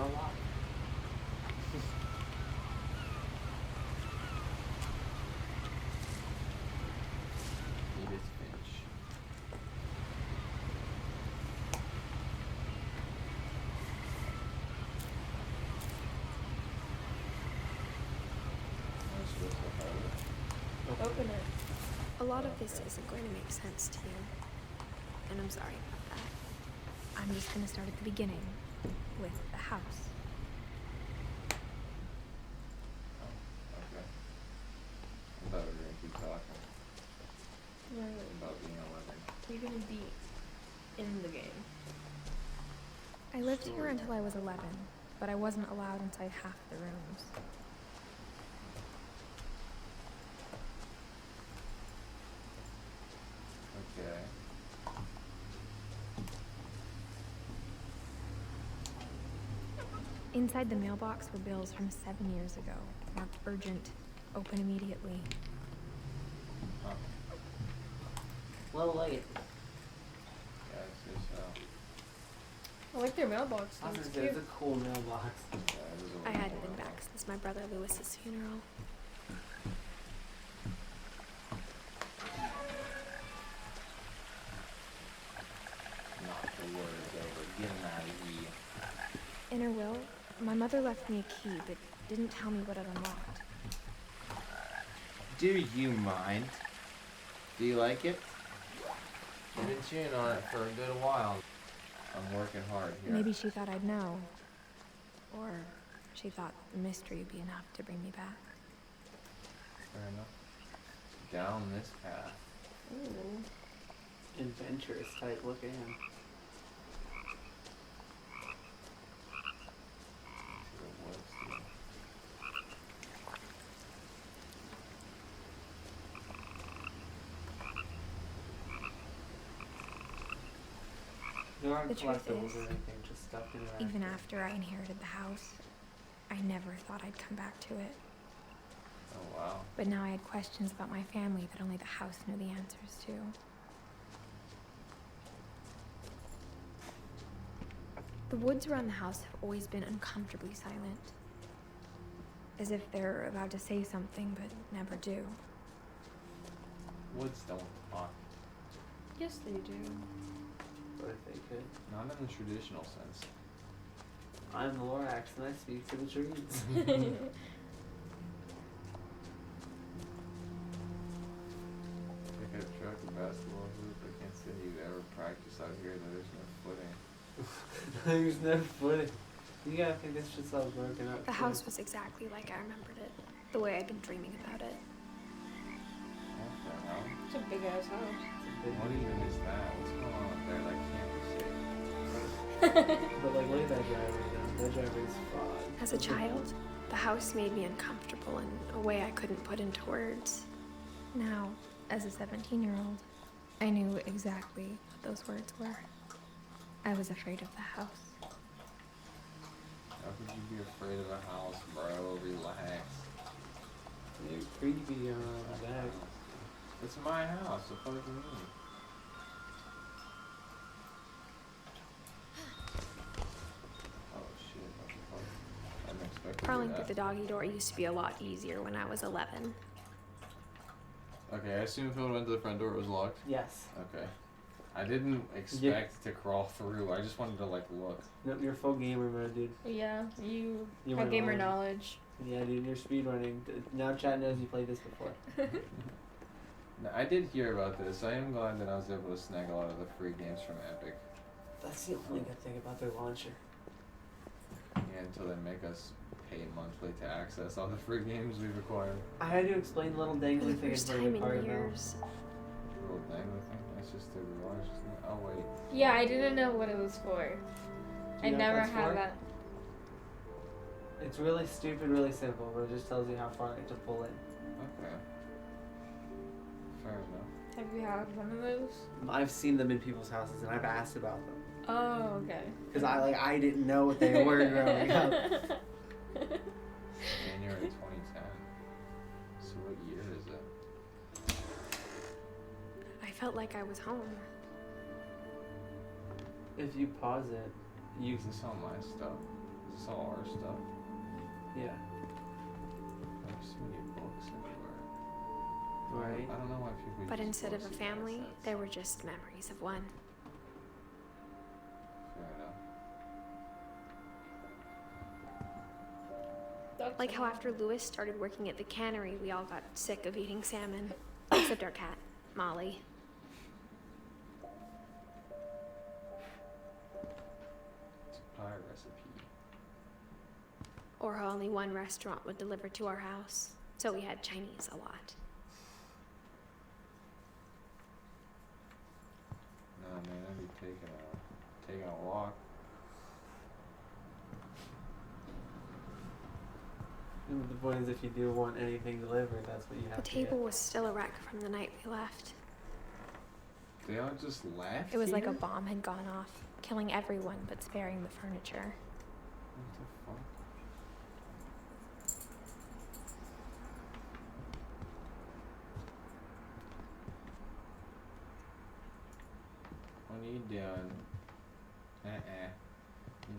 no lock. Edith Finch. Open it. A lot of this isn't going to make sense to you, and I'm sorry about that. I'm just going to start at the beginning, with the house. Oh, okay. I thought we were gonna keep talking about being 11. You're gonna be in the game. I lived here until I was 11, but I wasn't allowed inside half the rooms. Okay. Inside the mailbox were bills from 7 years ago, marked urgent, open immediately. Huh. Little late. Yeah, I'd say so. I like their mailbox. Honestly, It's it's cute. a cool mailbox. Yeah, it was a I little hadn't been more back since my brother Lewis's funeral. Not the words over. Get him out of here. In her will, my mother left me a key, but didn't tell me what it unlocked. Do you mind? Do you like it? I've been chewing on it for a good while. I'm working hard here. Maybe she thought I'd know. Or she thought the mystery would be enough to bring me back. Fair enough. Down this path. Ooh. Adventurous type. Look at him. See what works here. There aren't The truth collectibles is, or anything, just stuff in there. Even after I inherited the house, I never thought I'd come back to it. Oh wow. But now I had questions about my family that only the house knew the answers to. The woods around the house have always been uncomfortably silent. As if they're about to say something but never do. Woods don't talk. Yes, they do. But if they could. Not in the traditional sense. I'm the Lorax and I speak to the trees. Pick up truck, a basketball hoop. I can't say you've ever practiced out here. There's no footing. There's no footing. You gotta think this shit's all broken up. The too. house was exactly like I remembered it. The way I'd been dreaming about it. What the hell? It's a big ass house. It's a big What deal. even is that? What's going on up there? That can't be safe. But like, look at that driveway now. That driveway's fun. As a child, the house made me uncomfortable in a way I couldn't put into words. Now, as a 17-year-old, I knew exactly what those words were. I was afraid of the house. How could you be afraid of a house, bro? Relax. You're creepy on the back. It's my house. The fuck do you mean? Oh shit! What the fuck? I didn't expect to do Crawling that. through the doggy door used to be a lot easier when I was 11. Okay, I assume if it went to the front door, it was locked. Yes. Okay. I didn't expect to crawl through. I just wanted to like look. Nope, you're full gamer mode, dude. Yeah, you You have went gamer wrong. knowledge. Yeah, dude, you're speedrunning. Now chat knows you played this before. No, I did hear about this. I am glad that I was able to snag a lot of the free games from Epic. That's the only good thing about their launcher. Yeah, until they make us pay monthly to access all the free games we've acquired. I had to explain the little For dangly the thing first for time the in card now. years, Little dangly thing. That's just the garage, isn't it? Oh wait. Yeah, I didn't know what it was for. Do I you know what never that's had for? that. It's really stupid, really simple, but it just tells you how far to pull in. Okay. Fair enough. Have you had one of those? I've seen them in people's houses and I've asked about them. Oh, okay. Because I didn't know what they were growing up. January 2010. So what year is it? I felt like I was home. If you pause it, you Is this all my stuff? Is It's all our stuff. Yeah. There's so many books everywhere. Right. I don't know why people But use instead of books a as family, assets. there were just memories of one. Fair enough. That's Like how after Lewis started working at the cannery, we all got sick of eating salmon. Except our cat, Molly. It's a pie recipe. Or how only one restaurant would deliver to our house, so we had Chinese a lot. Nah, man, I'd be taking a walk. And the point is, if you do want anything delivered, that's what you have The to get. table was still a wreck from the night we left. They all just left. It was like a here? bomb had gone off, killing everyone but sparing the furniture. What the fuck? What are you doing?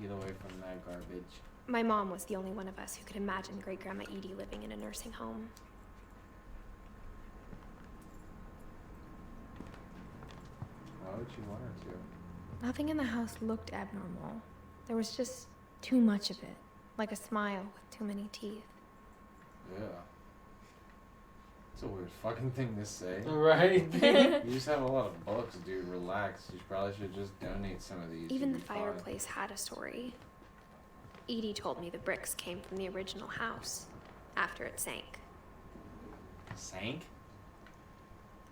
You get away from that garbage. My mom was the only one of us who could imagine Great Grandma Edie living in a nursing home. Why would you want her to? Nothing in the house looked abnormal. There was just too much of it, like a smile with too many teeth. Yeah. It's a weird fucking thing to say. Right. You just have a lot of books, dude. Relax. You probably should just donate some of these. Even You'll the be fine. fireplace had a story. Edie told me the bricks came from the original house, after it sank. Sank?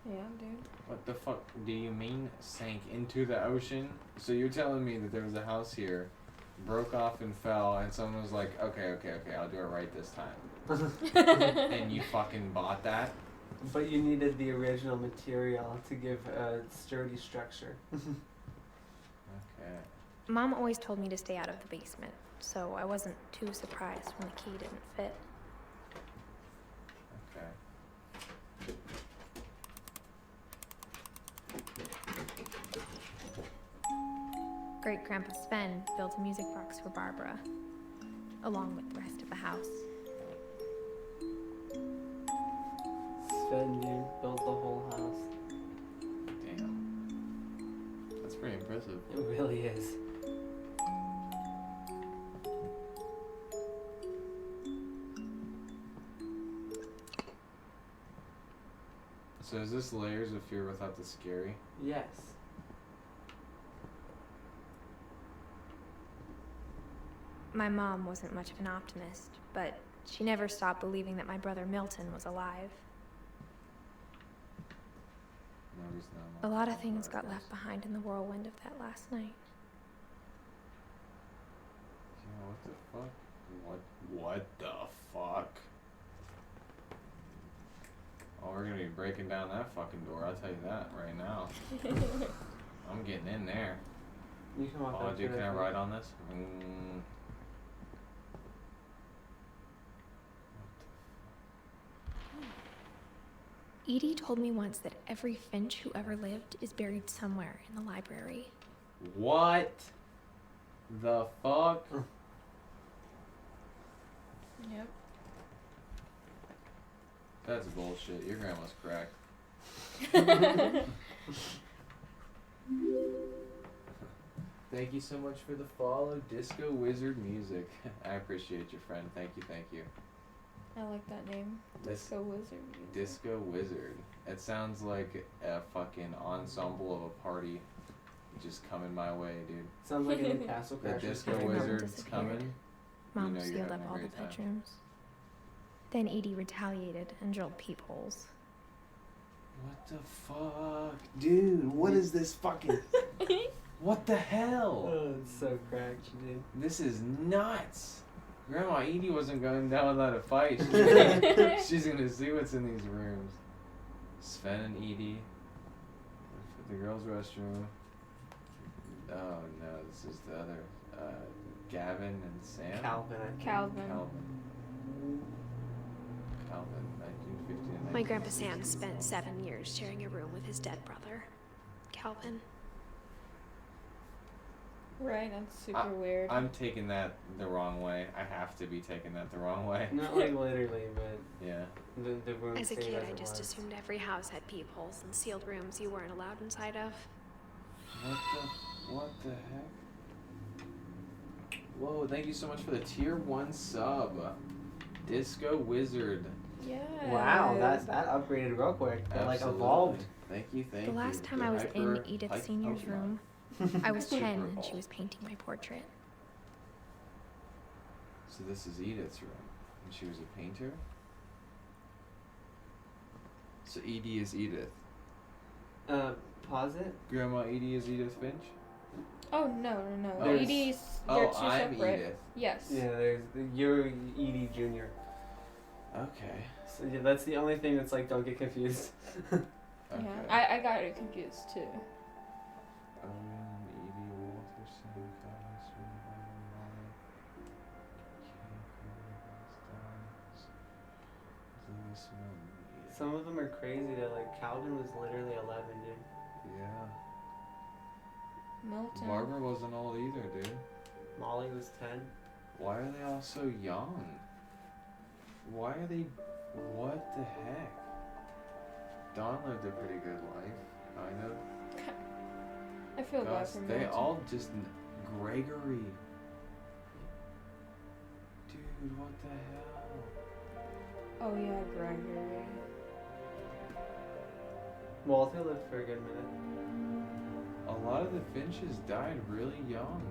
Yeah, dude. What the fuck do you mean sank into the ocean? So you're telling me that there was a house here, broke off and fell, and someone was like, okay, I'll do it right this time. And you fucking bought that? But you needed the original material to give a sturdy structure. Okay. Mom always told me to stay out of the basement, so I wasn't too surprised when the key didn't fit. Okay. Great Grandpa Sven built a music box for Barbara, along with the rest of the house. Sven, dude, built the whole house. Damn. That's pretty impressive. It really is. So is this layers of fear without the scary? Yes. My mom wasn't much of an optimist, but she never stopped believing that my brother Milton was alive. No reason A lot of things got left behind in the whirlwind of that last night. Yeah, what the fuck? What the fuck? Oh, we're gonna be breaking down that fucking door, I'll tell you that right now. I'm getting in there. You can walk Oh, up to dude, it can I if you- ride on this? Edie told me once that every Finch who ever lived is buried somewhere in the library. What the fuck? Yep. That's bullshit. Your grandma's cracked. Thank you so much for the follow, Disco Wizard Music. I appreciate you, friend. Thank you, thank you. I like that name. This- Disco Wizard. Music. Disco Wizard. It sounds like a fucking ensemble of a party just coming my way, dude. Sounds like a new Castle The Crashers Disco game. Mom Wizard's disappeared. coming. Mom know you're sealed having up a all the great time. bedrooms. Then Edie retaliated and drilled peepholes. What the fuck? Dude, what is this fucking... What the hell? Oh, it's so cracked, dude. This is nuts. Grandma Edie wasn't going down without a fight. She's gonna see what's in these rooms. Sven and Edie. The girls' restroom. Oh no, this is the other. Gavin and Sam. Calvin, I think. Calvin. Calvin, 1950 and My Grandpa Sam spent 7 years sharing a room with his dead brother, Calvin. Right, that's super weird. I'm taking that the wrong way. I have to be taking that the wrong way. Not like literally, but Yeah. the room As a stayed kid, as I it just was. assumed every house had peepholes and sealed rooms you weren't allowed inside of. What the heck? Whoa, thank you so much for the tier 1 sub. Disco Wizard. Yeah. Wow, that upgraded real quick. It like Absolutely. evolved. Thank you. The last time The I was in hyper Edith hype Senior's Pokemon. room, I was Super 10 and evolved. she was painting my portrait. So this is Edith's room, and she was a painter. So Edie is Edith. Pause it. Grandma Edie is Edith Finch. Oh no. There's- Edie's. Oh, They're 2 I'm separate. Edith. Yes. Yeah, you're Edie Jr. Okay. So yeah, that's the only thing that's like, don't get confused. Okay. Yeah. I got it confused too. Owen, Edie, Walterson, Thomas, Lewis, Milton. Some of them are crazy though. Like Calvin was literally 11, dude. Yeah. Milton. Barbara wasn't old either, dude. Molly was 10. Why are they all so young? Why are they... What the heck? Dawn lived a pretty good life, kind of. I feel bad Gosh, for they Milton. all just... Gregory. Dude, what the hell? Oh yeah, Gregory. Walter lived for a good minute. A lot of the Finches died really young.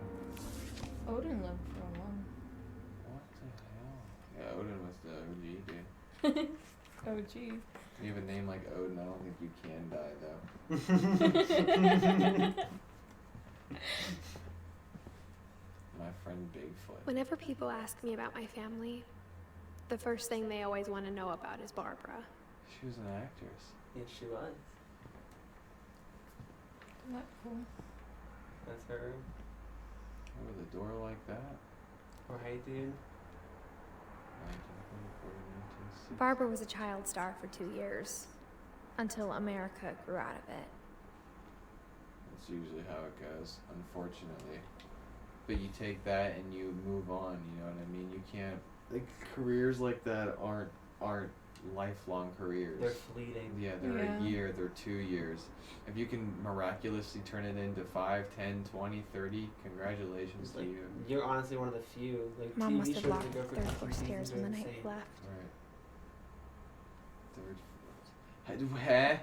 Odin lived for a long. What the hell? Yeah, Odin was the OG, dude. Oh gee. You have a name like Odin, I don't think you can die, though. My friend Bigfoot. Whenever people ask me about my family, the first thing they always want to know about is Barbara. She was an actress. Yes, she was. Isn't that cool? That's her room. With a door like that? Right, dude. 1944, 1960. Barbara was a child star for 2 years, until America grew out of it. That's usually how it goes, unfortunately. But you take that and you move on, you know what I mean? You can't... Like, careers like that aren't lifelong careers. They're fleeting. Yeah, they're Yeah. a year, they're 2 years. If you can miraculously turn it into 5, 10, 20, 30, congratulations It's to like, you. you're honestly one of the few. Like Mom TV must have shows locked that the go for third 2 floor seasons stairs are when the night insane. we left. Right. Third floor.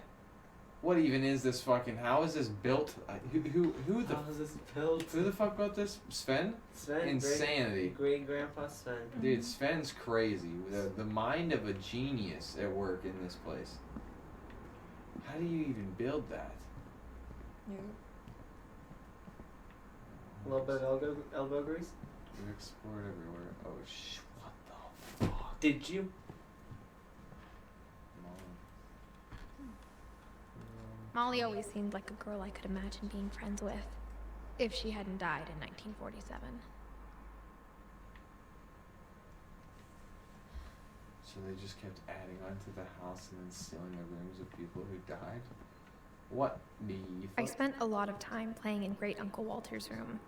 What even is this fucking? How is this built? Who the How is this built? who the fuck built this? Sven? Sven, Insanity. Great grandpa Sven. Dude, Sven's crazy. The mind of a genius at work in this place. How do you even build that? Yeah. A little bit of elbow grease. We've explored everywhere. Oh what the fuck? Did you? Molly always seemed like a girl I could imagine being friends with, if she hadn't died in 1947. So they just kept adding onto the house and then stealing the rooms of people who died? What the fuck? I spent a lot of time playing in Great Uncle Walter's room.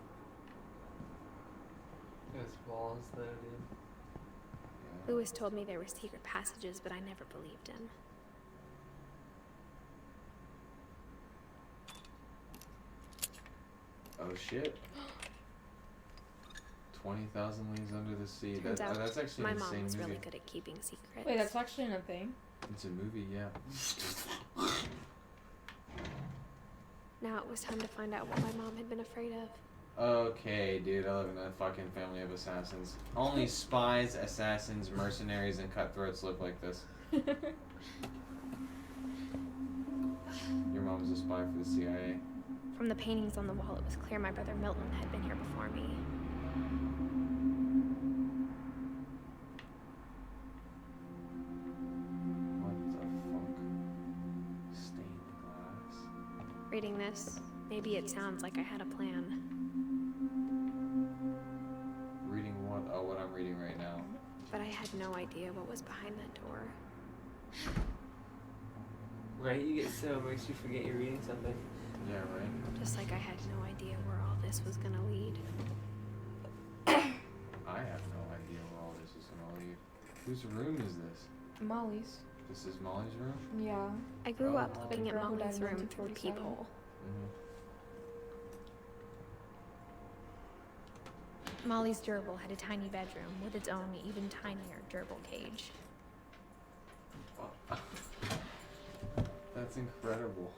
Those walls, though, dude. Yeah. Lewis told me there were secret passages, but I never believed him. Oh shit. 20,000 Leagues Under the Sea. Turns out That's actually my an mom insane was movie. really good at keeping secrets. Wait, that's actually a thing. It's a movie, yeah. Now it was time to find out what my mom had been afraid of. Okay, dude, I live in a fucking family of assassins. Only spies, assassins, mercenaries, and cutthroats look like this. Your mom's a spy for the CIA. From the paintings on the wall, it was clear my brother Milton had been here before me. What the fuck? Stained glass. Reading this, maybe it sounds like I had a plan. Reading what? Oh, what I'm reading right now. But I had no idea what was behind that door. Right? You get so it makes you forget you're reading something. Yeah, right. Just like I had no idea where all this was gonna lead. I have no idea where all this is gonna lead. Whose room is this? Molly's. This is Molly's room? Yeah. I grew Oh, up Molly. looking at Girl who Molly's died in room through the 1947. peephole. Molly's gerbil had a tiny bedroom with its own even tinier gerbil cage. That's incredible.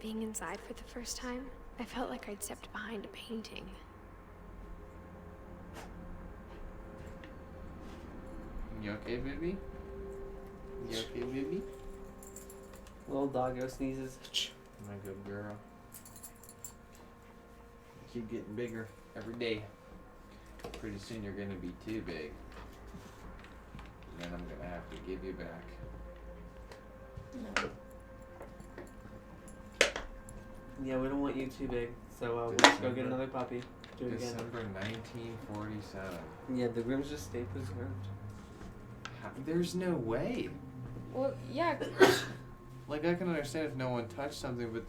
Being inside for the first time, I felt like I'd stepped behind a painting. You okay, baby? You okay, baby? Little doggo sneezes. My good girl. You keep getting bigger every day. Pretty soon you're gonna be too big. And then I'm gonna have to give you back. No. Yeah, we don't want you too big, so we'll just go get December. another puppy. Do it again. December 1947. Yeah, the rooms just stay preserved. There's no way. Well, yeah. Like, I can understand if no one touched something, but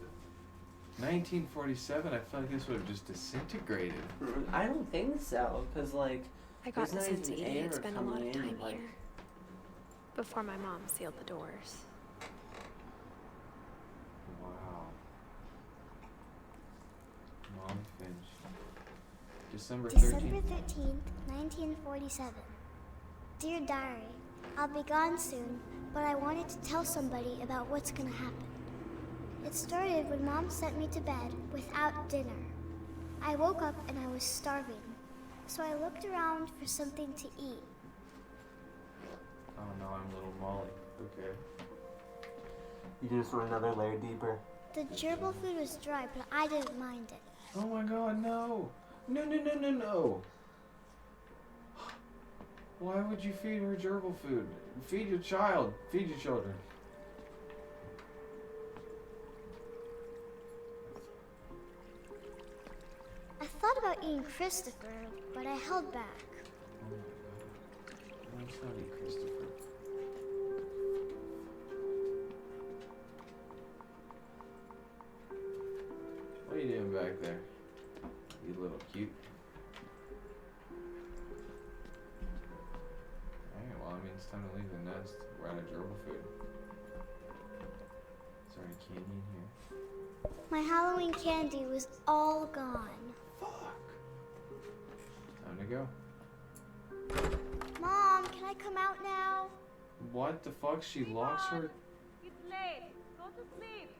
1947, I feel like this would have just disintegrated. I don't think so, because, like, I got the there's not sense even Edie had air spent a lot coming of in, time like- here. Before my mom sealed the doors. Wow. Mom Finch. December 13th. December 13th, 1947. Dear Diary, I'll be gone soon, but I wanted to tell somebody about what's gonna happen. It started when Mom sent me to bed without dinner. I woke up and I was starving, so I looked around for something to eat. Oh no, I'm little Molly. Okay. You just went another layer deeper. The gerbil food was dry, but I didn't mind it. Oh my god, no! No, no, no, no, no! Why would you feed her gerbil food? Feed your child. Feed your children. I thought about eating Christopher, but I held back. Oh my god. Let's not eat Christopher. What are you doing back there? You little cute. Alright, well, I mean, it's time to leave the nest. We're out of gerbil food. Is there any candy in here? My Halloween candy was all gone. Fuck. Time to go. Mom, can I come out now? What the fuck? She locks her. It's late. Go to sleep.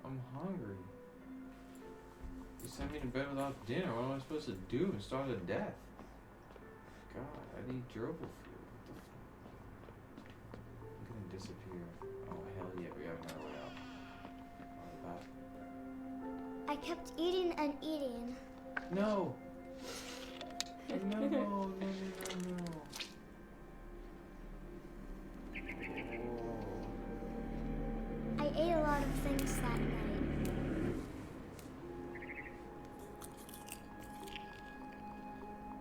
I'm hungry. You sent me to bed without dinner. What am I supposed to do? And starve to death? God, I need gerbil food. What the fuck? I'm gonna disappear. Oh, hell yeah, we have another way out. What about? I kept eating and eating. No! No, no, no, no, no, no. Oh. I ate a lot of things that night.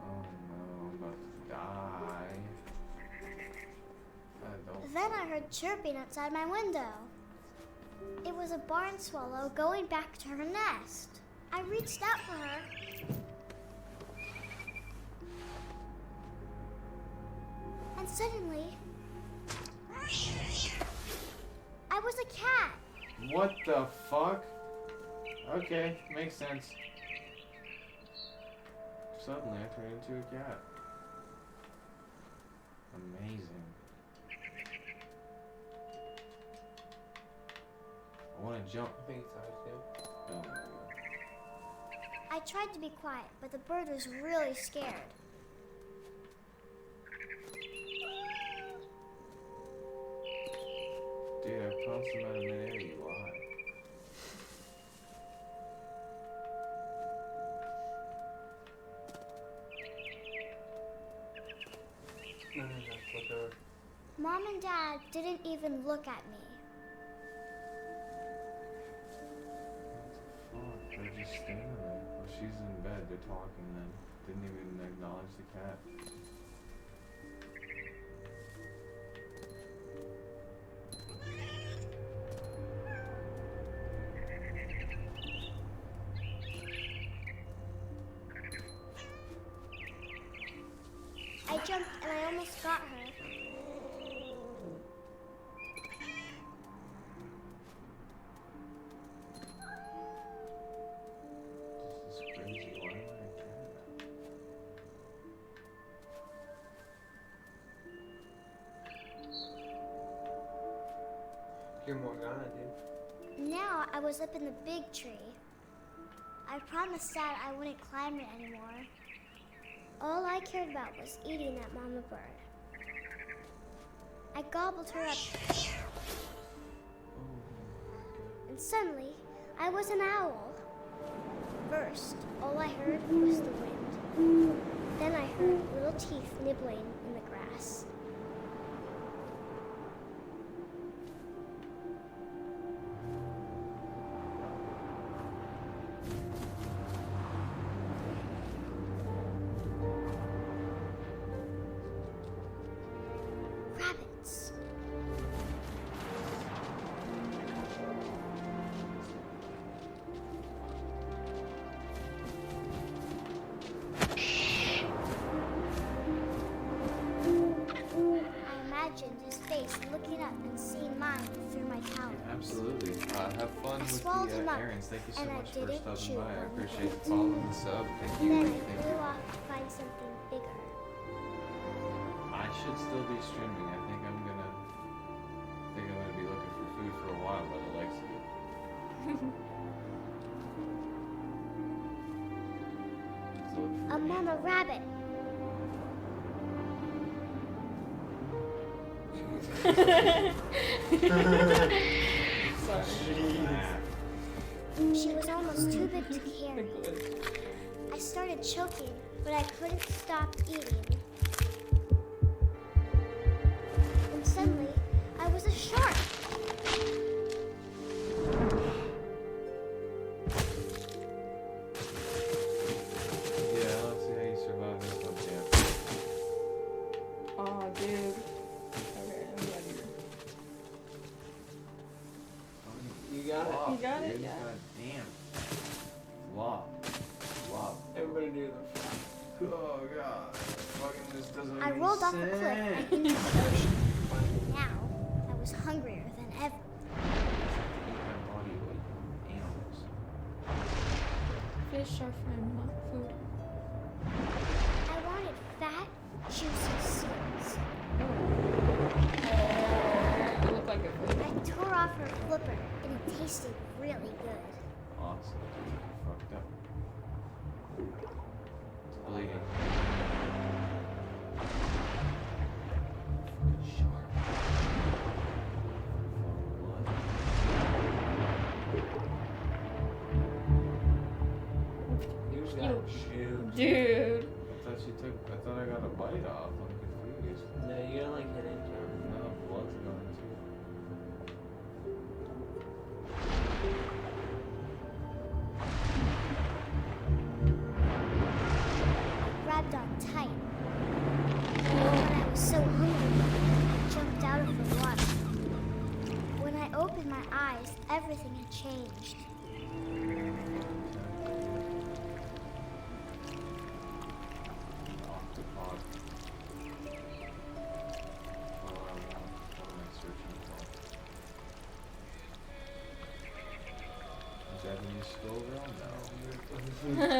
Oh no, I'm about to die. I don't. Then I heard chirping outside my window. It was a barn swallow going back to her nest. I reached out for her. And suddenly, I was a cat. What the fuck? Okay, makes sense. Suddenly I turned into a cat. Amazing. I wanna jump. I think it's hard too. Oh my god. I tried to be quiet, but the bird was really scared. Dude, I pounced him out of midair, you lie. No, flip over. Mom and Dad didn't even look at me. What the fuck? They're just standing there. Well, she's in bed, they're talking then. Didn't even acknowledge the cat. I jumped and I almost got her. This is crazy. Why would I care that? You're Morgana, dude. Now I was up in the big tree. I promised Dad I wouldn't climb it anymore. All I cared about was eating that mama bird. I gobbled her up, and suddenly I was an owl. First, all I heard was the wind. Then I heard little teeth nibbling in the grass. Rabbits. I imagined his face looking up and seeing mine through my talons. Absolutely. Have fun with swallowed him the up, errands. Thank you so and I much for didn't stopping chew by. I one appreciate bit. following the sub. Thank you. Then Thank I you. flew off to find something bigger. I should still be streaming. I think I'm gonna be looking for food for a while by the legs of it. So look for A mama rabbit. She was almost too big to carry. I started choking, but I couldn't stop eating. And suddenly, I was a shark. Yeah, let's see how you survive this one, champ. Oh, dude. Okay, I'm out of here. You got it. You got it? Dude. Yeah. God damn. Flop. Flop. Everybody knew them. Oh god. Fucking this doesn't make I any rolled off a cliff sense. and into the ocean. Now, I was hungrier than ever. Eat my body like animals. Fish are friend, not food. I wanted fat, juicy seeds. You look like a food. I tore off her flipper, and it tasted really good. Awesome. Fucked up. It's bleeding. Fucking shark. Blood. You just got chewed. Dude. I thought I got a bite off. I'm confused. No, you don't like hit into him. No, blood's going too. I grabbed on tight. But I was so hungry, I jumped out of the water. When I opened my eyes, everything had changed. Octopod. What am I searching for? Japanese skull girl? No.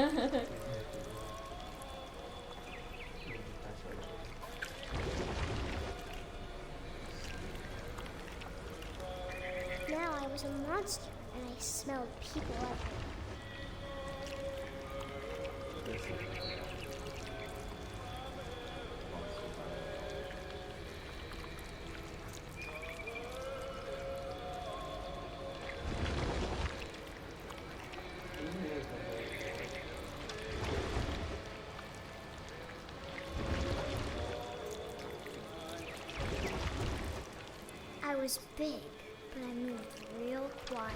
Now I was a monster, and I smelled people everywhere. This is I was big, but I moved real quiet.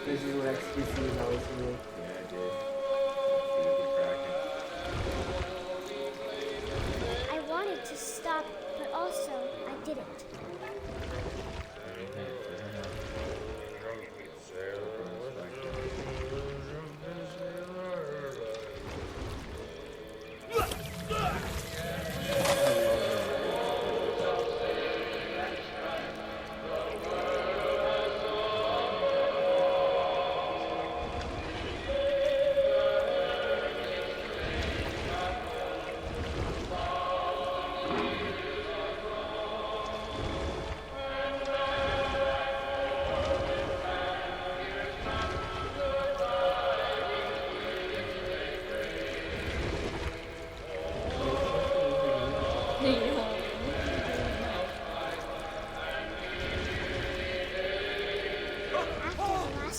This is what XQC is always doing. yeah, I did. Feel the cracking. I wanted to stop, but also I didn't. Okay, fair enough.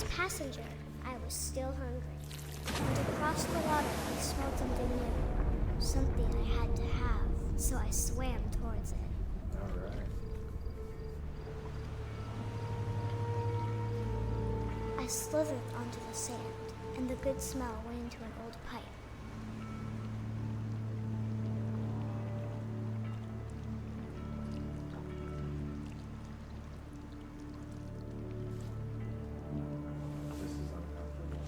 last passenger, I was still hungry. And across the water, I smelled something new. Something I had to have, so I swam towards it. Alright. I slithered onto the sand, and the good smell went into an old pipe. This is uncomfortable.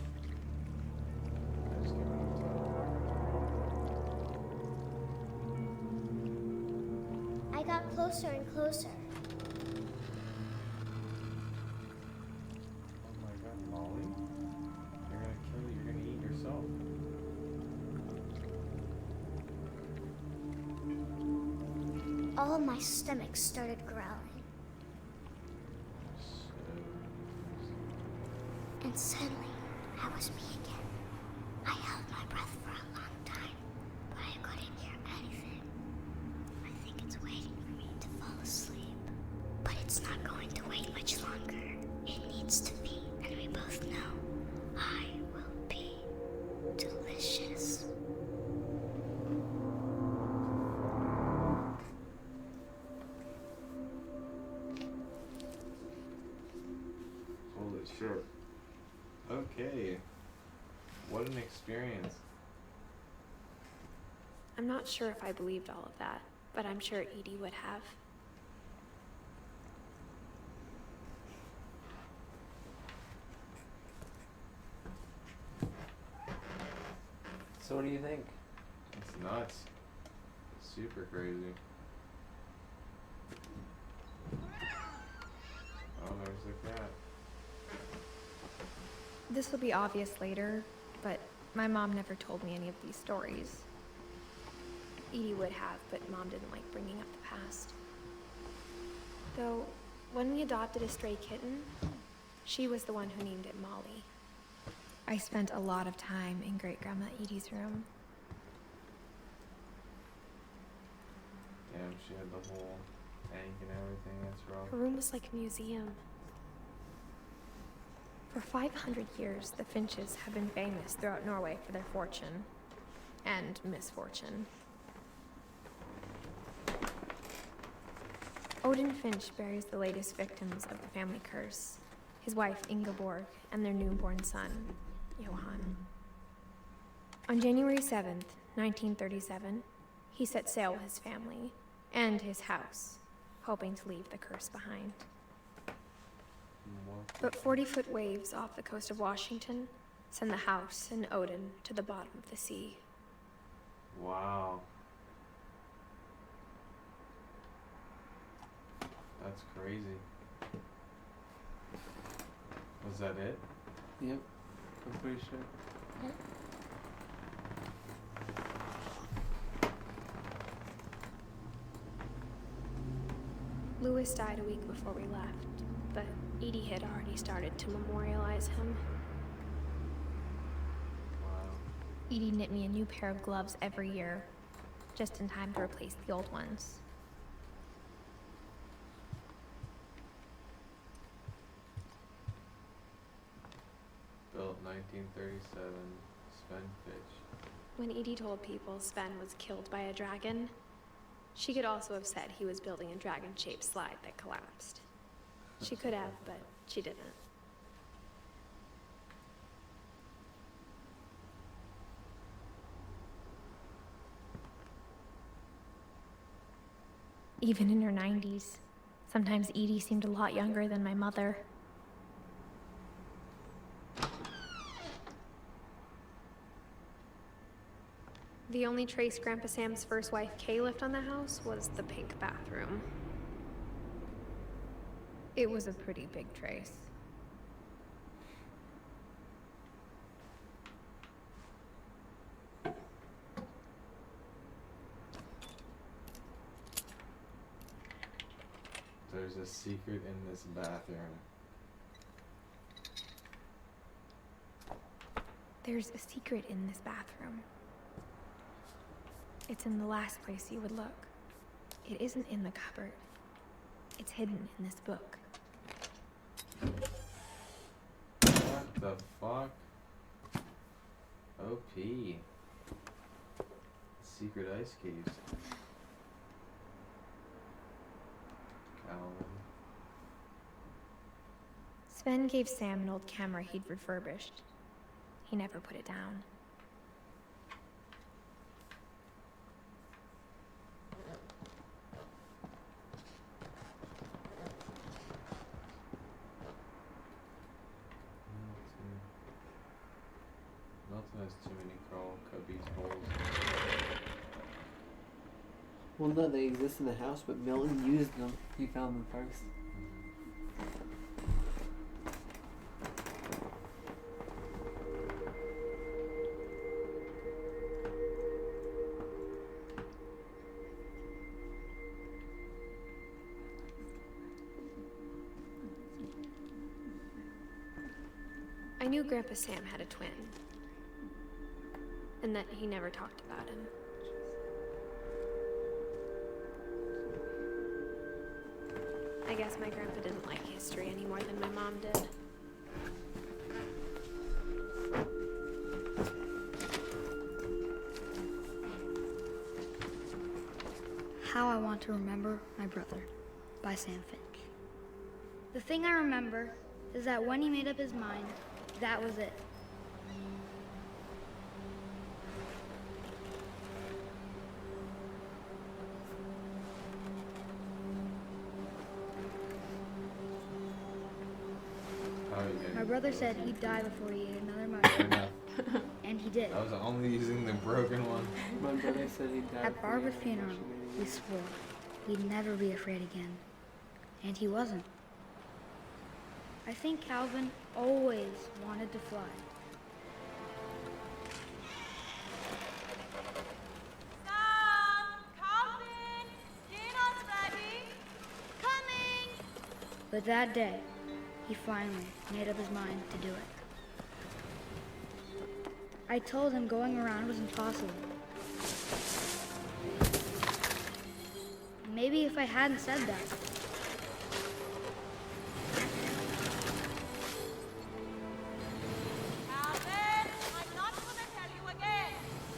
I just gave it a toe. I got closer and closer. Oh my god, Molly. You're gonna kill you. You're gonna eat yourself. All my stomach started growling. And suddenly, I was me again. I held my breath for a long time, but I couldn't hear anything. I think it's waiting for me to fall asleep. But it's not going to wait much longer. It needs to be, and we both know I will be delicious. Holy shit. Okay. What an experience. I'm not sure if I believed all of that, but I'm sure Edie would have. So what do you think? It's nuts. It's super crazy. Oh, there's the cat. This will be obvious later, but my mom never told me any of these stories. Edie would have, but Mom didn't like bringing up the past. Though, when we adopted a stray kitten, she was the one who named it Molly. I spent a lot of time in Great-Grandma Edie's room. Damn, she had the whole tank and everything. That's rough. Her room was like a museum. For 500 years, the Finches have been famous throughout Norway for their fortune and misfortune. Odin Finch buries the latest victims of the family curse, his wife Ingeborg and their newborn son, Johan. On January 7th, 1937, he set sail with his family and his house, hoping to leave the curse behind. What? But 40-foot waves off the coast of Washington send the house and Odin to the bottom of the sea. Wow. That's crazy. Was that it? Yep, I'm pretty sure. Lewis died a week before we left, but Edie had already started to memorialize him. Wow. Edie knit me a new pair of gloves every year, just in time to replace the old ones. Built 1937. Sven Fitch. When Edie told people Sven was killed by a dragon, she could also have said he was building a dragon-shaped slide that collapsed. She could have, but she didn't. Even in her 90s, sometimes Edie seemed a lot younger than my mother. The only trace Grandpa Sam's first wife, Kay, left on the house was the pink bathroom. It was a pretty big trace. There's a secret in this bathroom. There's a secret in this bathroom. It's in the last place you would look. It isn't in the cupboard. It's hidden in this book. the fuck? OP. Secret ice caves. Calvin. Sven gave Sam an old camera he'd refurbished. He never put it down. Milton has too many crawl cubbies holes. Well, no, they exist in the house, but Milton used them. He found them first. I knew Grandpa Sam had a twin, and that he never talked about him. I guess my grandpa didn't like history any more than my mom did. How I Want to Remember My Brother by Sam Finch. The thing I remember is that when he made up his mind, that was it. My brother said he'd die before he ate another mushroom. And he did. I was only using the broken one. My brother said he'd die. At Barbara's funeral, we swore we'd never be afraid again. And he wasn't. I think Calvin always wanted to fly. Sam! Calvin! Dinner's ready! Coming! But that day, he finally made up his mind to do it. I told him going around was impossible. Maybe if I hadn't said that, Calvin! I'm not gonna tell you again!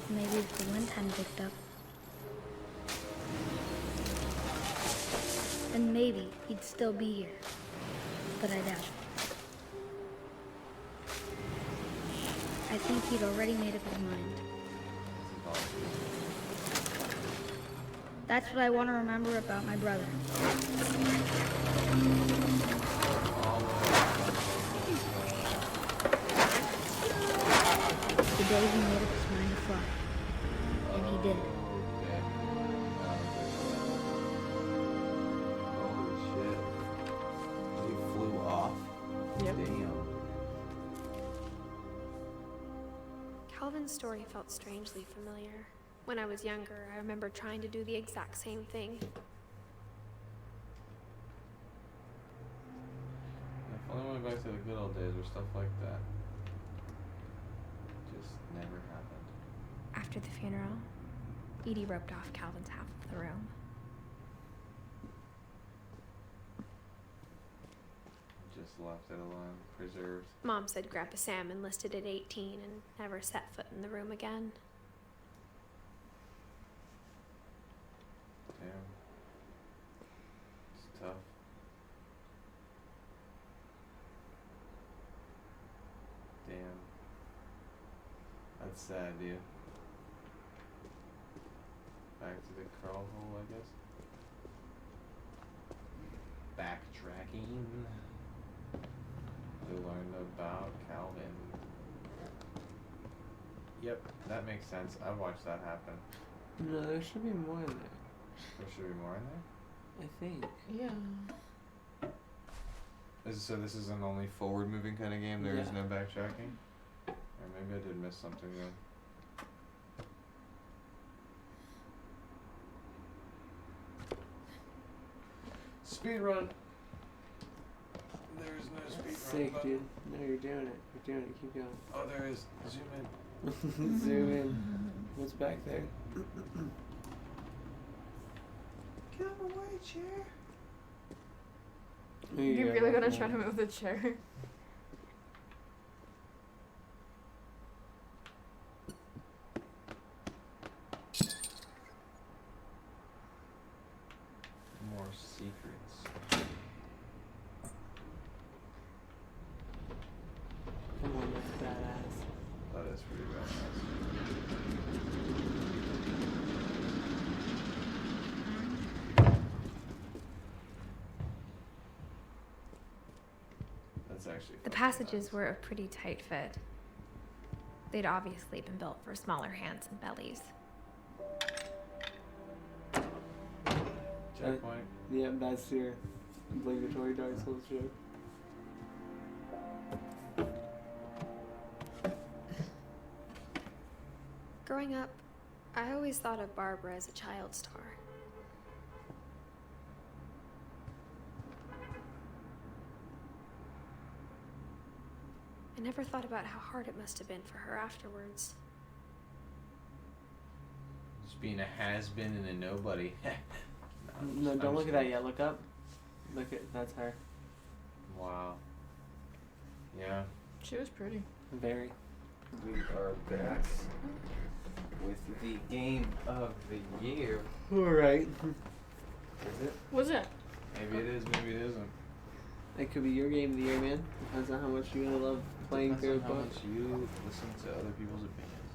maybe if the wind hadn't picked up, then maybe he'd still be here. But I doubt it. I think he'd already made up his mind. That's what I want to remember about my brother. The day he made up his mind to fly. And he did. Holy shit. He flew off. Yep. Damn. Calvin's story felt strangely familiar. When I was younger, I remember trying to do the exact same thing. If only went back to the good old days or stuff like that. Just never happened. After the funeral, Edie roped off Calvin's half of the room. Just left it alone. Preserved. Mom said Grandpa Sam enlisted at 18 and never set foot in the room again. Damn. It's tough. Damn. That's sad, dude. Back to the crawl hole, I guess. Backtracking. We learned about Calvin. Yep, that makes sense. I watched that happen. No, there should be more in there. There should be more in there? I think. Yeah. So this is an only forward-moving kind of game? There is Yeah. no backtracking? Or maybe I did miss something then. Speed run. There is no speed run. Sick, button. dude. No, you're doing it. You're doing it. Keep going. Oh, there is. Zoom in. Zoom in. What's back there? Get out of the way, chair. There You're go. really gonna try to move the chair? That's actually The fucking passages nuts. were a pretty tight fit. They'd obviously been built for smaller hands and bellies. Checkpoint. Yeah, that's your obligatory Dark Souls joke. Growing up, I always thought of Barbara as a child star. I never thought about how hard it must have been for her afterwards. Just being a has-been and a nobody. No, don't look at that yet. Look up. Look at, that's her. Wow. Yeah. She was pretty. Very. We are back with the game of the year. Alright. Is it? Was it? Maybe it is, maybe it isn't. It could be your game of the year, man. Depends on how much you really love playing Depends through a on how book. much you listen to other people's opinions.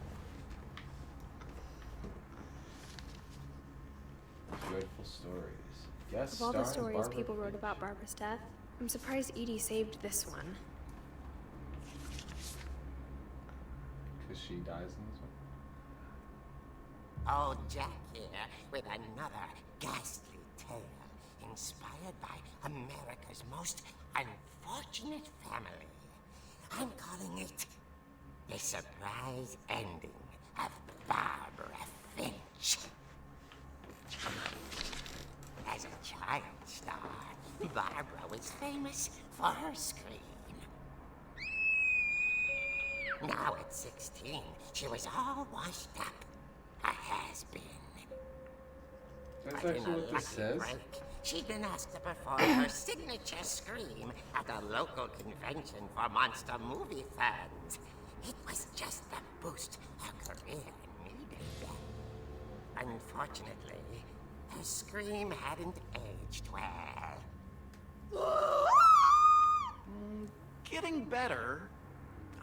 Dreadful stories. Yes, Of all the stars stories Barbara people wrote Finch. about Barbara's death, I'm surprised Edie saved this one. Because she dies in this one. Old Jack here with another ghastly tale inspired by America's most unfortunate family. I'm calling it The Surprise Ending of Barbara Finch. As a child star, Barbara was famous for her scream. Now at 16, she was all washed up. A has-been. That's But in actually a what this lucky says. break, she'd been asked to perform her signature scream at a local convention for monster movie fans. It was just the boost her career needed. Unfortunately, her scream hadn't aged well. Getting better.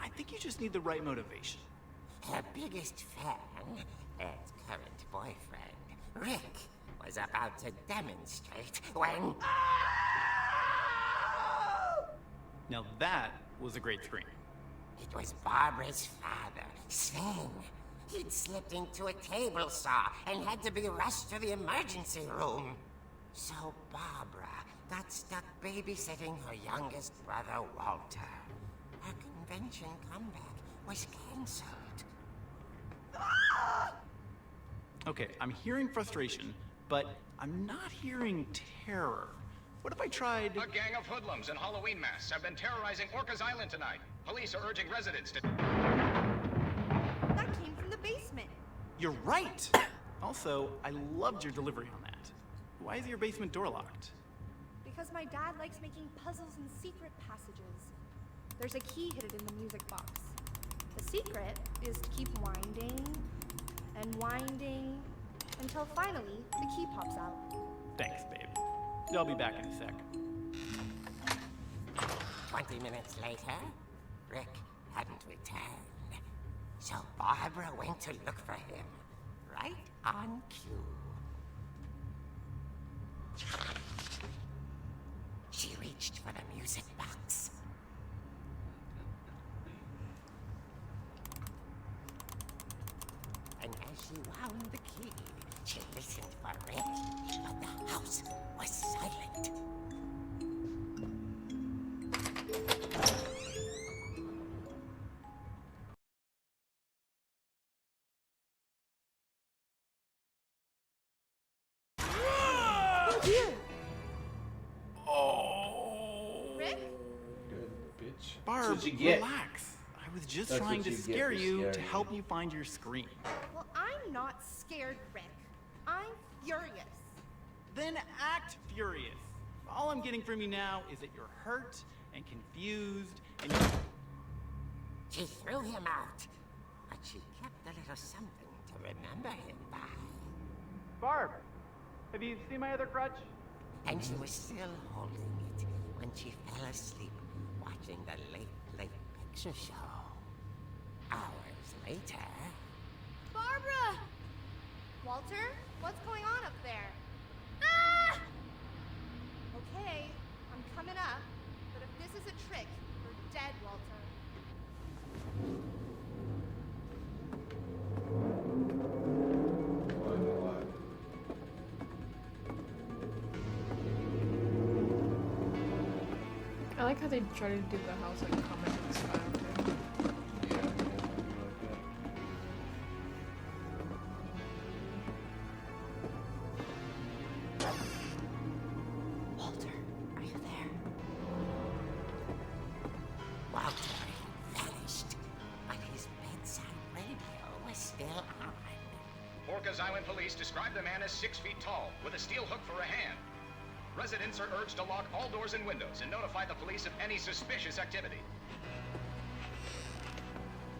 I think you just need the right motivation. Her biggest fan, Ed's current boyfriend, Rick, was about to demonstrate when... Now that was a great scream. It was Barbara's father, Sven. He'd slipped into a table saw and had to be rushed to the emergency room. So Barbara got stuck babysitting her youngest brother, Walter. Her convention comeback was cancelled. Okay, I'm hearing frustration, but I'm not hearing terror. What if I tried... A gang of hoodlums in Halloween masks have been terrorizing Orcas Island tonight. Police are urging residents to... That came from the basement. You're right! Also, I loved your delivery on that. Why is your basement door locked? Because my dad likes making puzzles and secret passages. There's a key hidden in the music box. The secret is to keep winding and winding until finally the key pops out. Thanks, babe. I'll be back in a sec. 20 minutes later, Rick hadn't returned. So Barbara went to look for him, right on cue. She reached for the music box. And as she wound the key, she listened for Rick, but the house was silent. Oh dear! Oh! Rick? Good bitch. Barb, That's what you get. relax. I was just That's trying what to you get scare for you to scaring help me. you find your scream. Well, I'm not scared, Rick. I'm furious. Then act furious. All I'm getting from you now is that you're hurt and confused and you... She threw him out, but she kept a little something to remember him by. Barb, have you seen my other crutch? And she was still holding it when she fell asleep watching the late picture show. Hours later... Barbara! Walter, what's going on up there? Ah! Okay, I'm coming up, but if this is a trick, dead, Walter. I like how they try to do the house like comic book style thing. Yeah, I definitely like that. Walter, are you there? Walter had vanished, but his bedside radio was still on. Orcas Island police describe the man as 6 feet tall, with a steel hook for a hand. Residents are urged to lock all doors and windows and notify the police of any suspicious activity.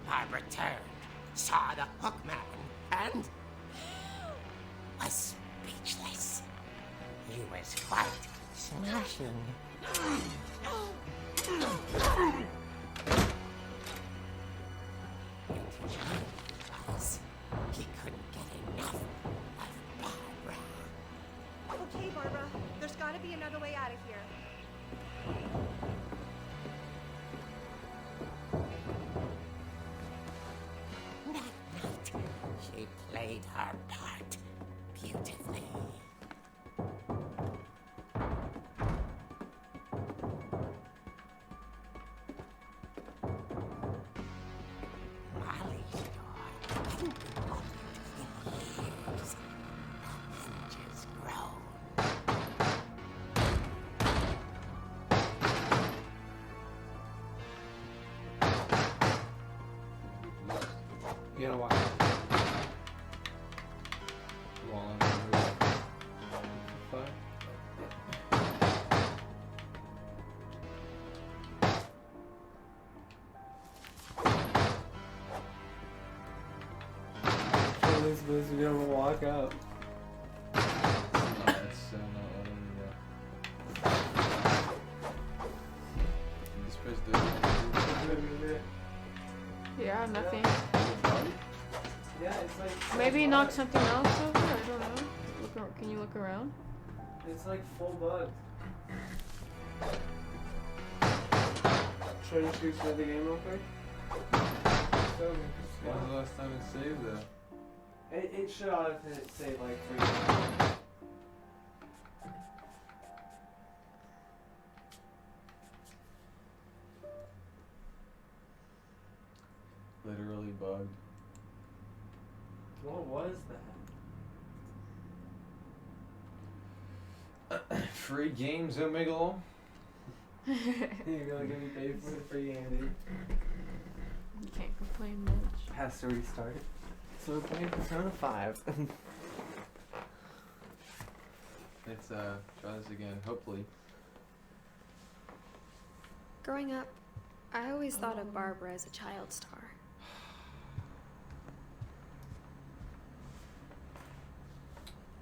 Barbara turned, saw the hook man, and was speechless. He was quite smashing. He couldn't get enough of Barbara. Okay, Barbara, there's gotta be another way out of here. That night, she played her part beautifully. Molly's door hadn't been opened in years. The hinges groaned. You gotta watch. While I'm in the fire. Police boots, we gotta walk up. No, it's so not letting me go. You just press the Yeah, nothing. Yeah, it's like. Maybe knock something else over. I don't know. Can you look around? It's like full bugged. Try to shoot through the game real quick. When was the last time it saved though? It should auto save like 3 times. Literally bugged. What was that? Free games, Omegalo. You're gonna get me paid for the free Andy. You can't complain much. Has to restart it. So we're playing Persona 5. Let's try this again, hopefully. Growing up, I always thought of Barbara as a child star.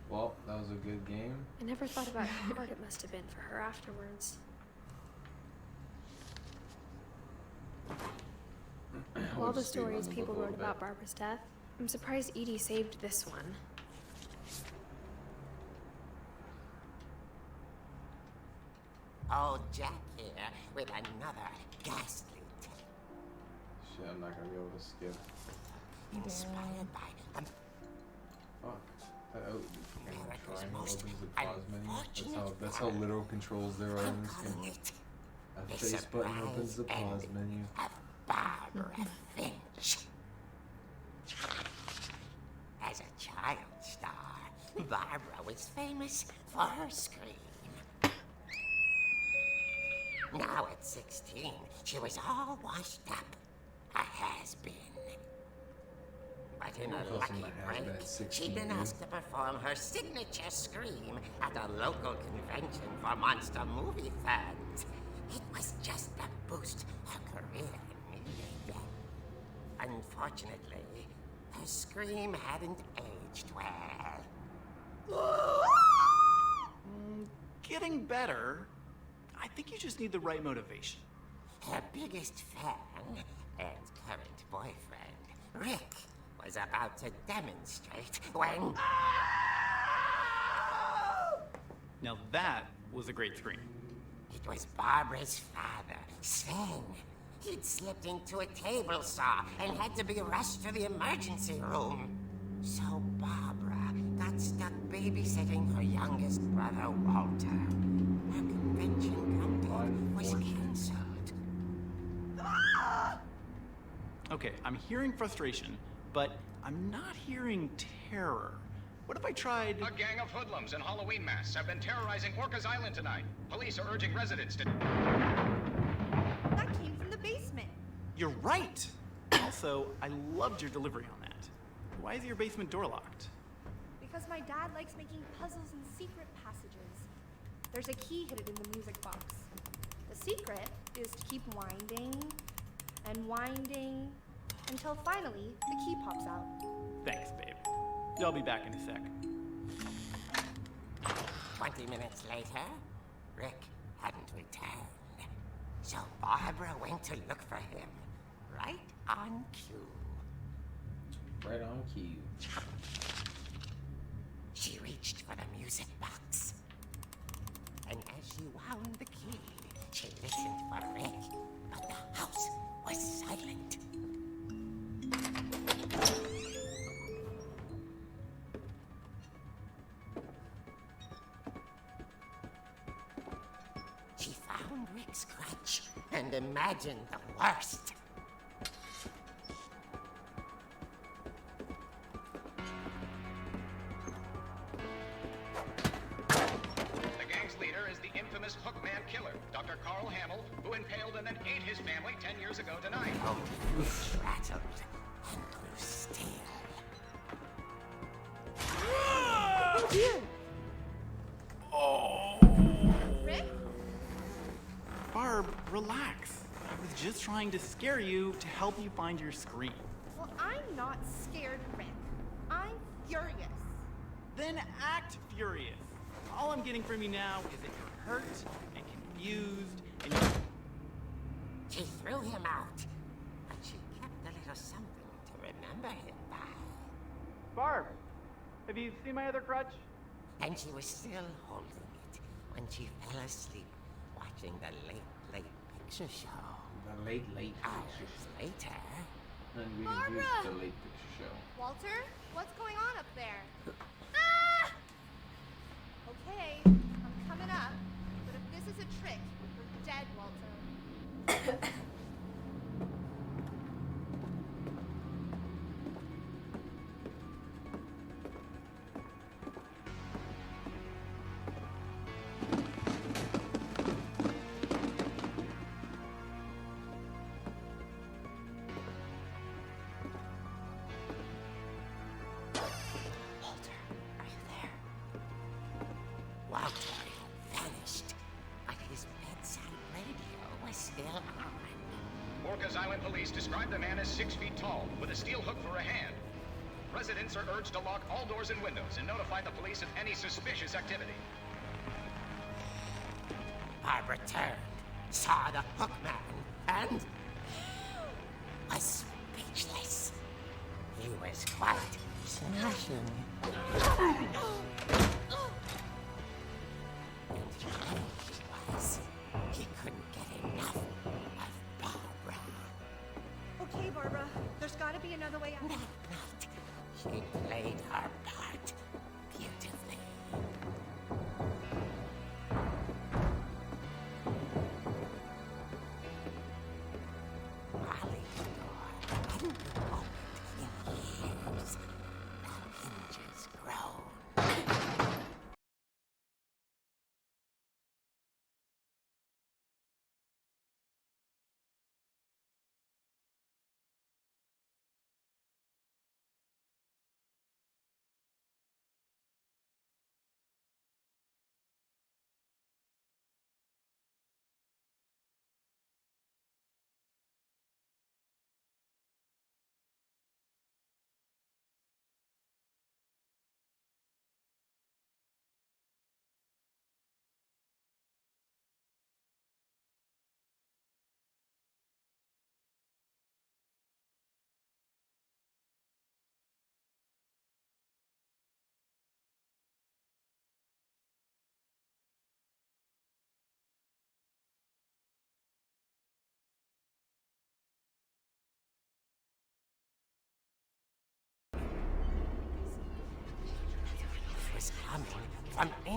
Well, that was a good game. I never thought about how hard it must have been for her afterwards. Of all the stories people wrote about Barbara's death, I'm surprised Edie saved this one. Old Jack here with another ghastly tale. Shit, I'm not gonna be able to skip. Inspired by Fuck. That triangle opens the pause menu. That's how little controls there are in this game. A face button opens the pause menu. Barbara Finch. As a child star, Barbara was famous for her scream. Now at 16, she was all washed up. A has-been. But in a lucky break, she'd been asked to perform her signature scream at a local convention for monster movie fans. It was just the boost her career needed. Unfortunately, her scream hadn't aged well. Getting better. I think you just need the right motivation. Her biggest fan and current boyfriend, Rick, was about to demonstrate when... Now that was a great scream. It was Barbara's father, Sven, He'd slipped into a table saw and had to be rushed to the emergency room. So Barbara got stuck babysitting her youngest brother, Walter. Her convention company was canceled. Okay, I'm hearing frustration, but I'm not hearing terror. What if I tried... A gang of hoodlums in Halloween masks have been terrorizing Orcas Island tonight. Police are urging residents to... That came from the basement. You're right! Also, I loved your delivery on that. Why is your basement door locked? Because my dad likes making puzzles and secret passages. There's a key hidden in the music box. The secret is to keep winding and winding until finally the key pops out. Thanks, babe. I'll be back in a sec. 20 minutes later, Rick hadn't returned. So Barbara went to look for him, right on cue. Right on cue. She reached for the music box. And as she wound the key, she listened for Rick, but the house was silent. She found Rick's crutch and imagined the worst. The gang's leader is the infamous Hookman killer, Dr. Carl Hamill, who impaled and then ate his family 10 years ago tonight. Oh, rattled and grew still. Oh dear! Rick? Barb, relax. I was just trying to scare you to help you find your screen. Well, I'm not scared, Rick. I'm furious. Then act furious. All I'm getting from you now is that you're hurt and confused and you're... She threw him out, but she kept a little something to remember him by. Barb, have you seen my other crutch? And she was still holding it when she fell asleep watching the late picture show. The late picture Hours show. later, And we Barbara! introduced the late picture show. Walter, what's going on up there? Ah! Okay, I'm coming up. But if this is a trick, you're dead, Walter. Walter, are you there? Walter had vanished, but his bedside radio was still on. Orcas Island police describe the man as 6 feet tall, with a steel hook for a hand. Residents are urged to lock all doors and windows and notify the police of any suspicious activity. Barbara turned, saw the hookman, and was speechless. He was quite smashing. And he was. He couldn't get enough of Barbara. Okay, Barbara, there's gotta be another way out. That night, she played her part beautifully. Molly door hadn't been opened in years. The hinges groaned.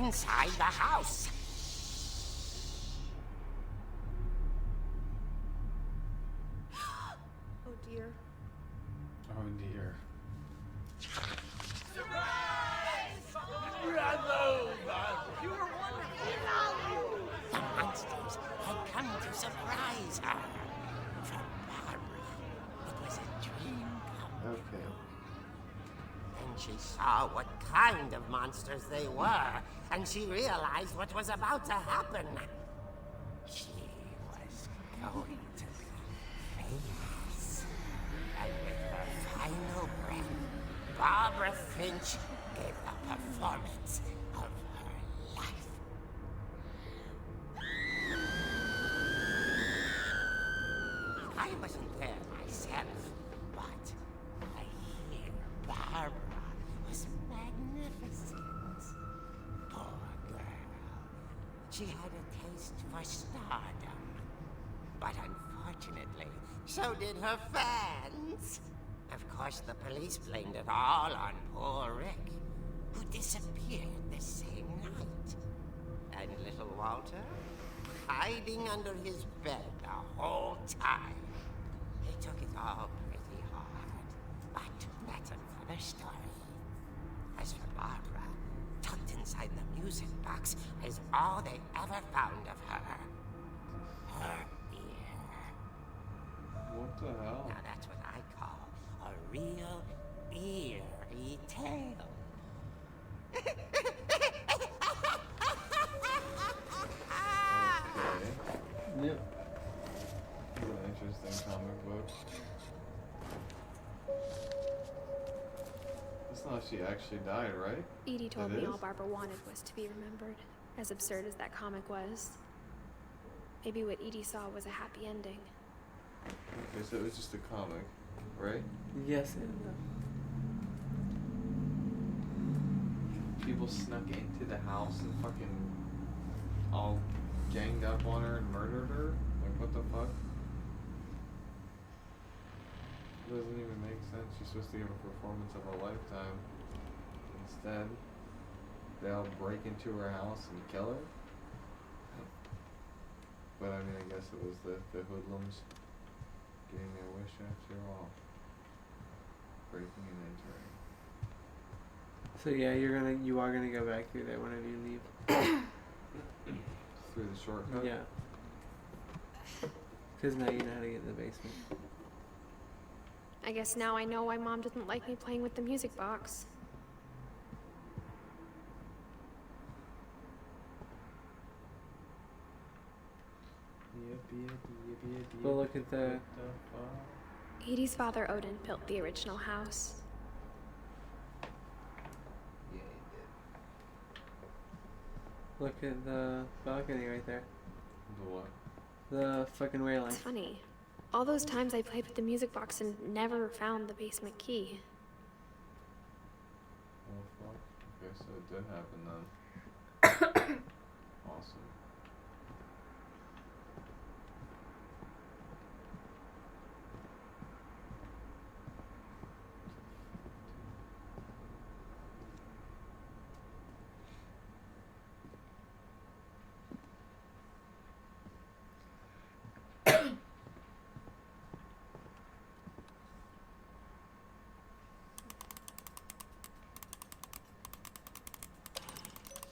inside the house. Oh dear. Oh dear. The monsters had come to surprise her. For Barbara, it was a dream come Okay. Then she saw what kind of monsters they were, and she realized what was about to happen. She was going to be famous. And with her final breath, Barbara Finch gave the performance of her life. I wasn't there myself, but I hear Barbara was magnificent. Poor girl. She had a taste for stardom. But unfortunately, so did her fans. Of course, the police blamed it all on poor Rick, who disappeared the same night. And little Walter, hiding under his bed the whole time. He took it all pretty hard, but that's another story. As for Barbara, tucked inside the music box is all they ever found of her. Her ear. What the hell? Now that's what I call a real eerie tale. Okay. Yep. This is an interesting comic book. It's not she actually died, right? Edie told It me is? all Barbara wanted was to be remembered, as absurd as that comic was. Maybe what Edie saw was a happy ending. Okay, so it was just a comic, right? Yes, and People snuck into the house and fucking all ganged up on her and murdered her? Like, what the fuck? It doesn't even make sense. She's supposed to give a performance of a lifetime. Instead, they all break into her house and kill her? But I mean, I guess it was the hoodlums getting their wish after all. Breaking and entering. so yeah, you are gonna go back through there whenever you leave. Through the shortcut? Yeah. Because now you know how to get in the basement. I guess now I know why Mom didn't like me playing with the music box. But look at the Edie's father Odin built the original house. Yeah, he did. look at the balcony right there. The what? The fucking railing. It's funny. All those times I played with the music box and never found the basement key. Oh fuck. Okay, so it did happen then. Awesome.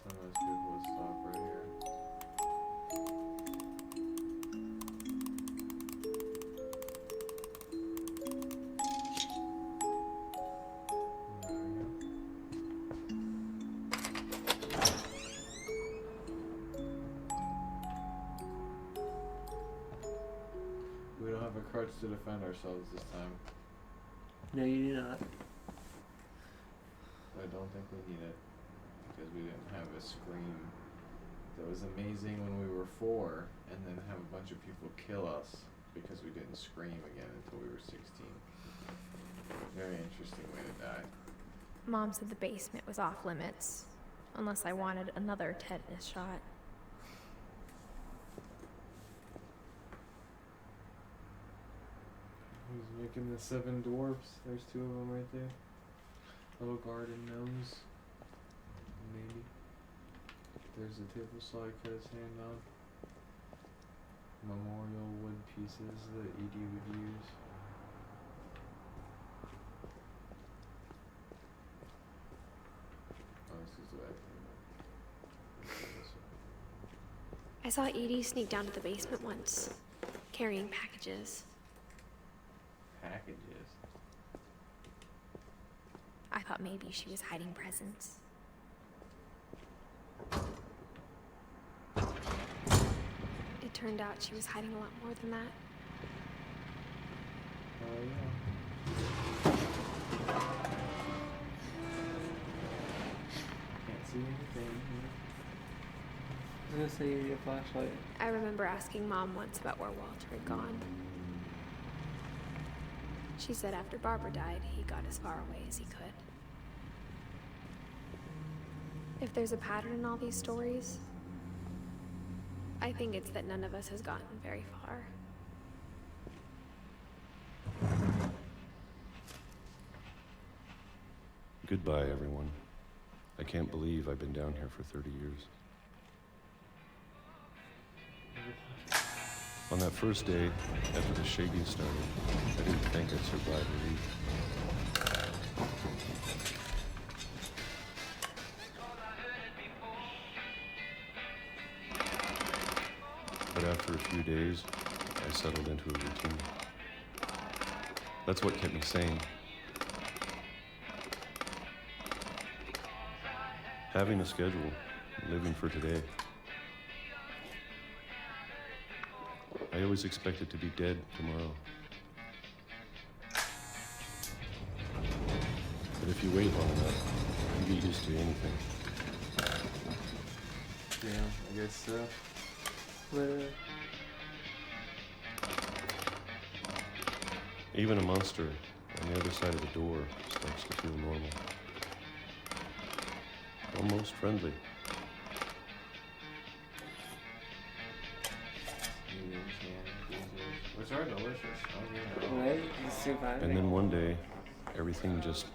Some of those people would stop right here. There we go. We don't have a crutch to defend ourselves this time. No, you do not. I don't think we need it. Because we didn't have a scream that was amazing when we were 4, and then have a bunch of people kill us because we didn't scream again until we were 16. Very interesting way to die. Mom said the basement was off limits, unless I wanted another tetanus shot. Who's making the 7 dwarfs? There's 2 of them right there. Little garden gnomes. Maybe. There's a table saw he cut his hand on. Memorial wood pieces that Edie would use. Oh, this is the way I came up. I saw Edie sneak down to the basement once, carrying packages. Packages? I thought maybe she was hiding presents. It turned out she was hiding a lot more than that. Oh, yeah. Can't see anything here. I was gonna say you need a flashlight. I remember asking Mom once about where Walter had gone. She said after Barbara died, he got as far away as he could. If there's a pattern in all these stories, I think it's that none of us has gotten very far. Goodbye, everyone. I can't believe I've been down here for 30 years. On that first day, after the shaking started, I didn't think I'd survive the week. But after a few days, I settled into a routine. That's what kept me sane. Having a schedule, living for today. I always expected to be dead tomorrow. But if you wait long enough, you get used to anything. Yeah, I guess so. Literally. Even a monster on the other side of the door starts to feel normal. Almost friendly. Which are delicious. Right? It's too bad. And then one day, everything just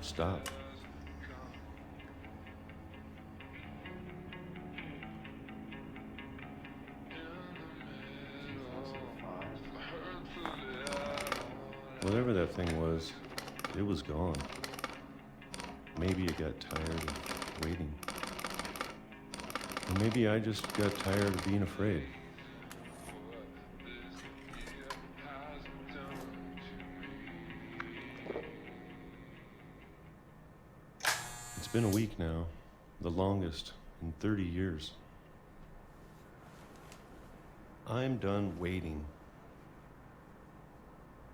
stopped. Whatever that thing was, it was gone. Maybe it got tired of waiting. Or maybe I just got tired of being afraid. It's been a week now, the longest in 30 years. I'm done waiting.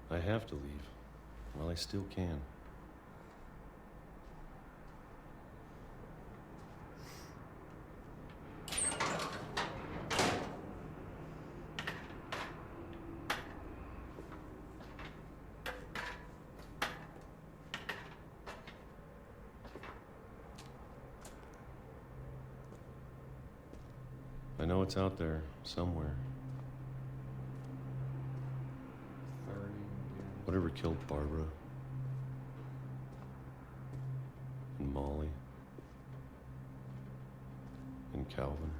I have to leave while I still can. I know it's out there somewhere. 30 years. Whatever killed Barbara and Molly and Calvin.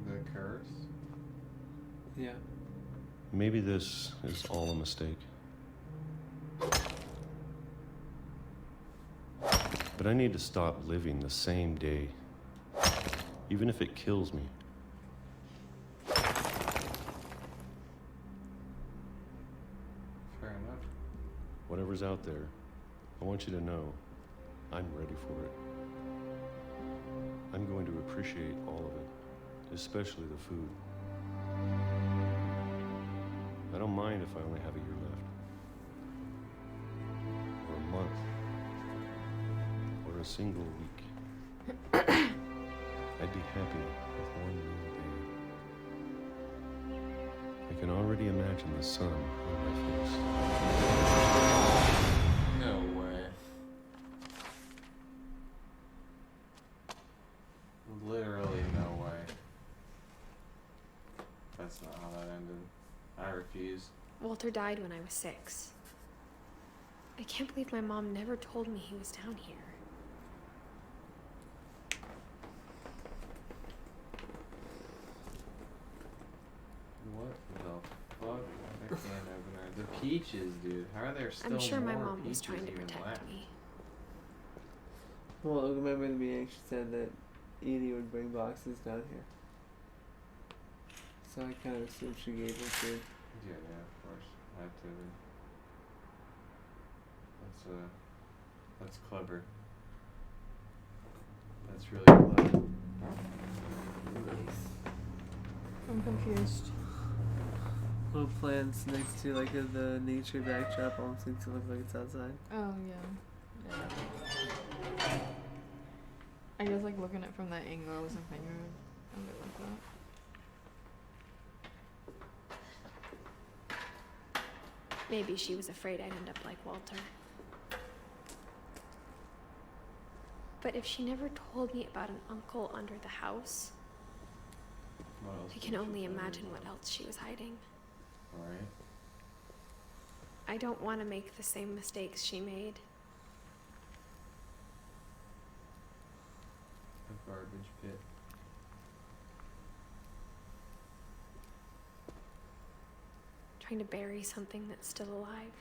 The curse? Yeah. Maybe this is all a mistake. But I need to stop living the same day, even if it kills me. Fair enough. Whatever's out there, I want you to know I'm ready for it. I'm going to appreciate all of it, especially the food. I don't mind if I only have a year left, or a month, or a single week. I'd be happy with one real day. I can already imagine the sun on my face. No way. Literally no way. That's not how that ended. I refuse. Walter died when I was 6. I can't believe my mom never told me he was down here. peaches, dude. How are there still I'm sure my more mom was peaches trying to even protect left? me. Well, remember in the beginning she said that Edie would bring boxes down here. So I kind of assumed she gave her food. Yeah, of course. Had to be. That's clever. That's really clever. Nice. I'm confused. Little plants next to like the nature backdrop almost makes it look like it's outside. Oh yeah. I guess like looking at it from that angle, I wasn't thinking of it like that. Maybe she was afraid I'd end up like Walter. But if she never told me about an uncle under the house, I can only imagine what else she was hiding. Alright. I don't want to make the same mistakes she made. A garbage pit. Trying to bury something that's still alive.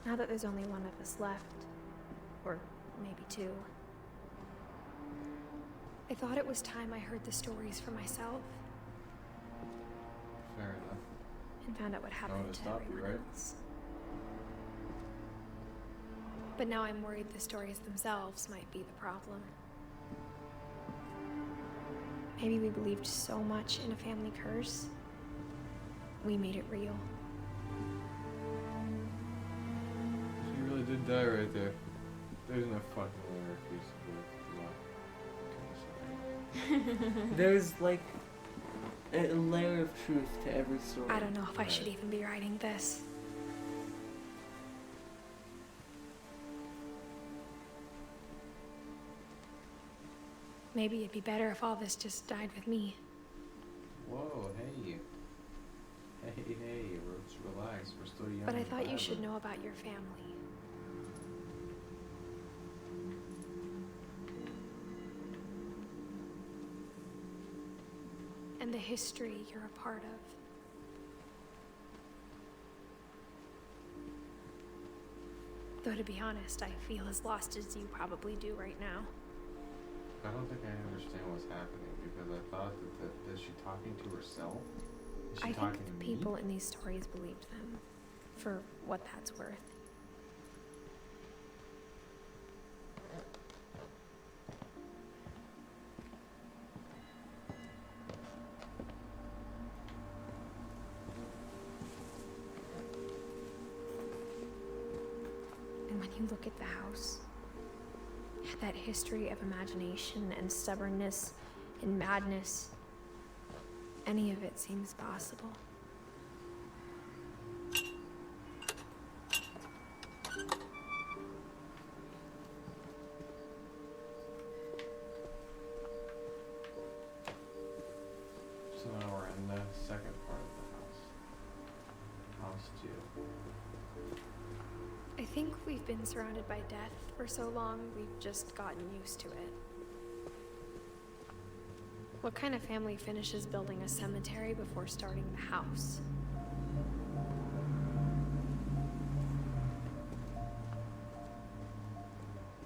Now that there's only one of us left, or maybe two, I thought it was time I heard the stories for myself Fair enough. and found out what happened to to stop you, everyone right? else. But now I'm worried the stories themselves might be the problem. Maybe we believed so much in a family curse, we made it real. She really did die right there. There's no fucking way her piece of work. There's like a layer of truth to every story. I don't know if I should even be writing this. Maybe it'd be better if all this just died with me. Whoa, hey. Hey, let's relax. We're still young. But I and thought you should vibrant. know about your family. And the history you're a part of. Though to be honest, I feel as lost as you probably do right now. I don't think I understand what's happening because I thought that is she talking to herself? Is she I talking think to the me? people in these stories believed them, for what that's worth. And when you look at the house, that history of imagination and stubbornness and madness, any of it seems possible. So now we're in the second part of the house. House 2. I think we've been surrounded by death for so long, we've just gotten used to it. What kind of family finishes building a cemetery before starting the house?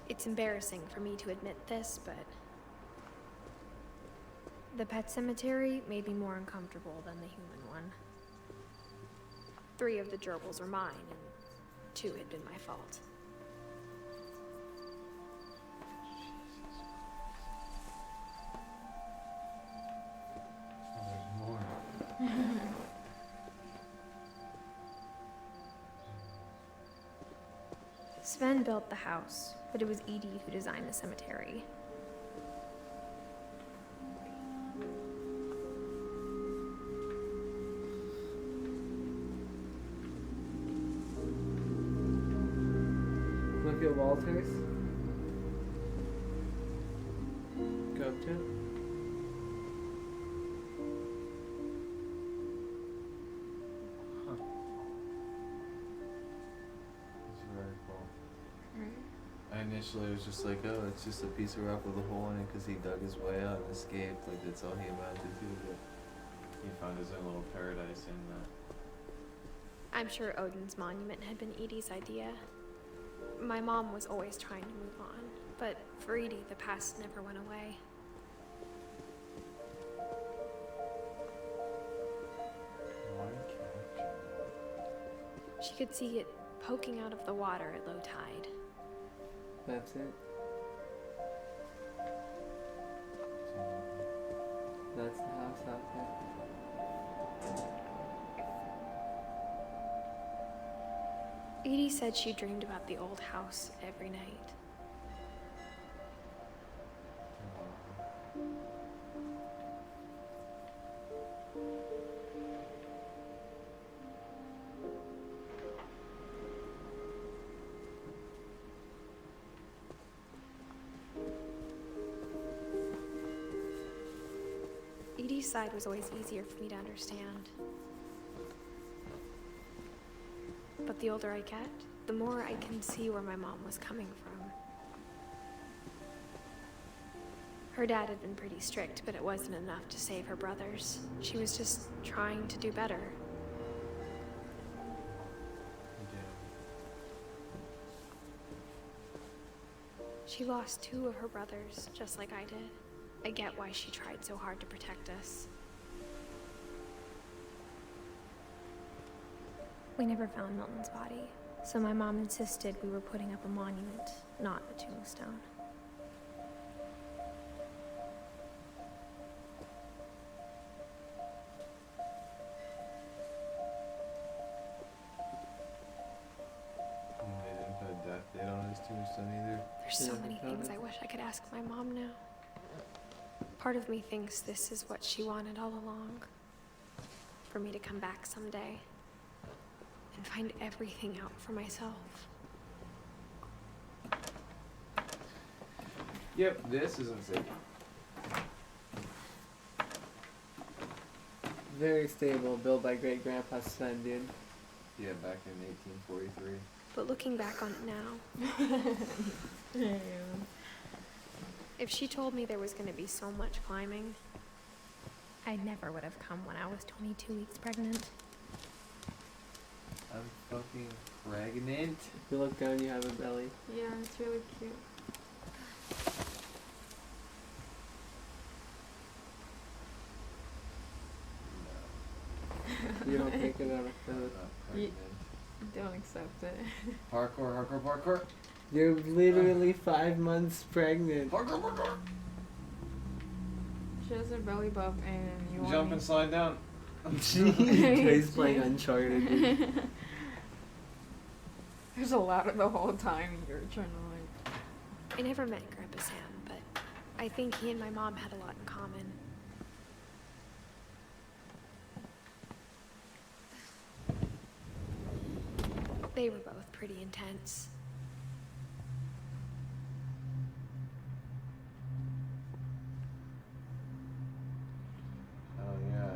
It's embarrassing for me to admit this, but the pet cemetery made me more uncomfortable than the human one. 3 of the gerbils are mine, and 2 had been my fault. Oh, there's more. Sven built the house, but it was Edie who designed the cemetery. Look at Walters. Go up to it. It's very cool. Right? I initially was just like, oh, it's just a piece of rock with a hole in it because he dug his way out and escaped. Like, that's all he amounted to. But he found his own little paradise in that. I'm sure Odin's monument had been Edie's idea. My mom was always trying to move on, but for Edie, the past never went away. She could see it poking out of the water at low tide. That's it. That's the house out there. Edie said she dreamed about the old house every night. Edie's side was always easier for me to understand. But the older I get, the more I can see where my mom was coming from. Her dad had been pretty strict, but it wasn't enough to save her brothers. She was just trying to do better. She lost 2 of her brothers, just like I did. I get why she tried so hard to protect us. We never found Milton's body, so my mom insisted we were putting up a monument, not a tombstone. They didn't put a death date on his tombstone either. There's so many things I wish I could ask my mom now. Part of me thinks this is what she wanted all along. For me to come back someday and find everything out for myself. Yep, this isn't safe. Very stable, built by great grandpa's son, dude. Yeah, back in 1843. But looking back on it now, if she told me there was going to be so much climbing, I never would have come when I was 22 weeks pregnant. I'm fucking pregnant. If you look down, you have a belly. Yeah, it's really cute. You don't take it out of I'm the... not pregnant. Don't accept it. Parkour, parkour, parkour. You're literally 5 months pregnant. Parkour, parkour. She has her belly bump and you want Jump me- and slide down. He's playing Uncharted, dude. There's a lot of the whole time you're trying to like... I never met Grandpa Sam, but I think he and my mom had a lot in common. They were both pretty intense. Oh yeah.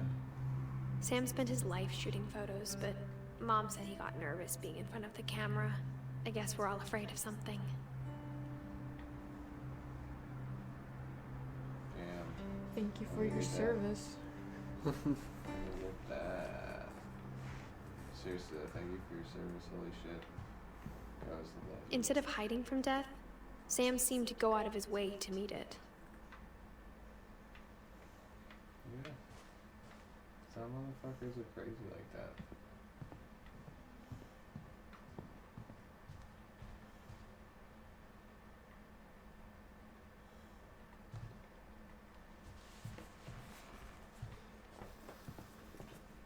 Sam spent his life shooting photos, but Mom said he got nervous being in front of the camera. I guess we're all afraid of something. Damn. Thank you for your service. Look at that. Seriously, thank you for your service. Holy shit. That was the best. Instead of hiding from death, Sam seemed to go out of his way to meet it. Yeah. Some motherfuckers are crazy like that.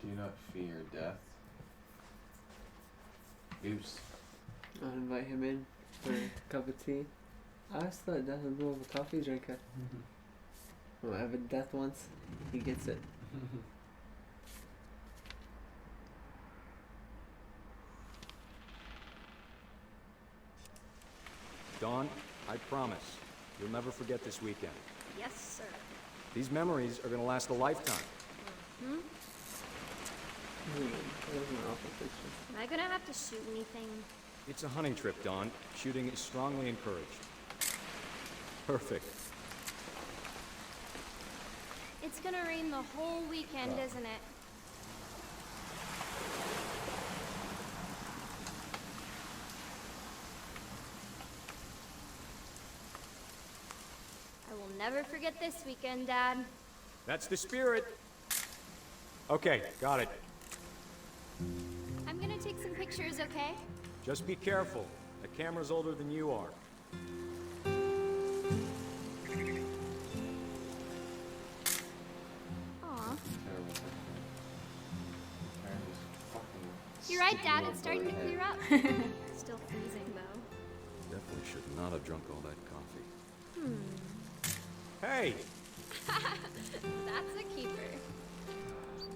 Do you not fear death? Goose. I'll invite him in for a cup of tea. I always thought Death was more of a coffee drinker. Well, I have a Death once. He gets it. Dawn, I promise, you'll never forget this weekend. Yes, sir. These memories are gonna last a lifetime. Hmm? That was an awful picture. Am I gonna have to shoot anything? It's a hunting trip, Dawn. Shooting is strongly encouraged. Perfect. It's gonna rain the whole weekend, isn't it? I will never forget this weekend, Dad. That's the spirit. Okay, got it. I'm gonna take some pictures, okay? Just be careful. The camera's older than you are. Aw. Terrible thing. Karen just fucking You're right, Dad. stole It's starting to her clear head. up. Still freezing, though. Definitely should not have drunk all that coffee. Hmm. Hey! That's a keeper.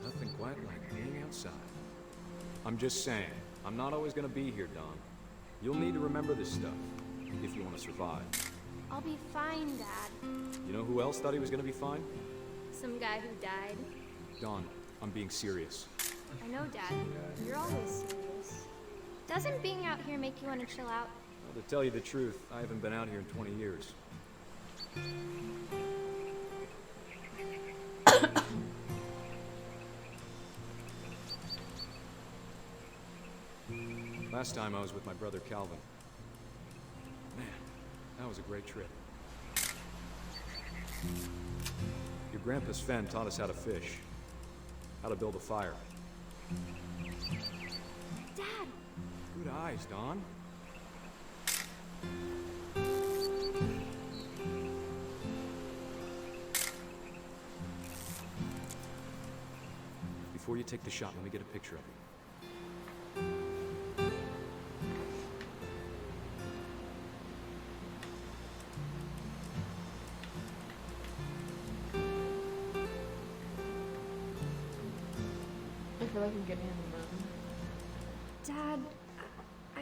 Nothing quite like being outside. I'm just saying, I'm not always gonna be here, Dawn. You'll need to remember this stuff, if you want to survive. I'll be fine, Dad. You know who else thought he was gonna be fine? Some guy who died. Dawn, I'm being serious. I know, Dad. You're always serious. Doesn't being out here make you want to chill out? Well, to tell you the truth, I haven't been out here in 20 years. Last time I was with my brother Calvin. Man, that was a great trip. Your grandpa Sven taught us how to fish, how to build a fire. Dad! Good eyes, Dawn. Before you take the shot, let me get a picture of you. I feel like I'm getting in the mood. Dad, I...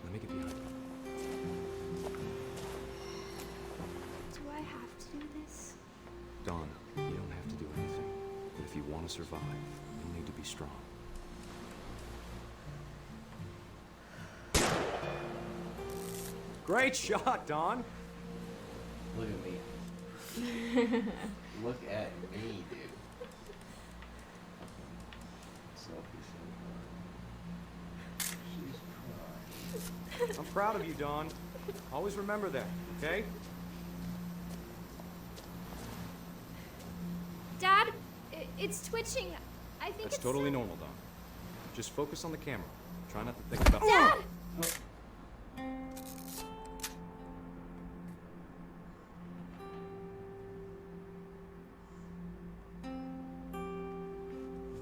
Let me get behind you. Do I have to do this? Dawn, you don't have to do anything. But if you want to survive, you'll need to be strong. Great shot, Dawn! Look at me. Look at me, dude. Selfie so hard. She's crying. I'm proud of you, Dawn. Always remember that, okay? Dad, it's twitching. I think That's it's totally so- normal, Dawn. Just focus on the camera. Try not to think about... Dad!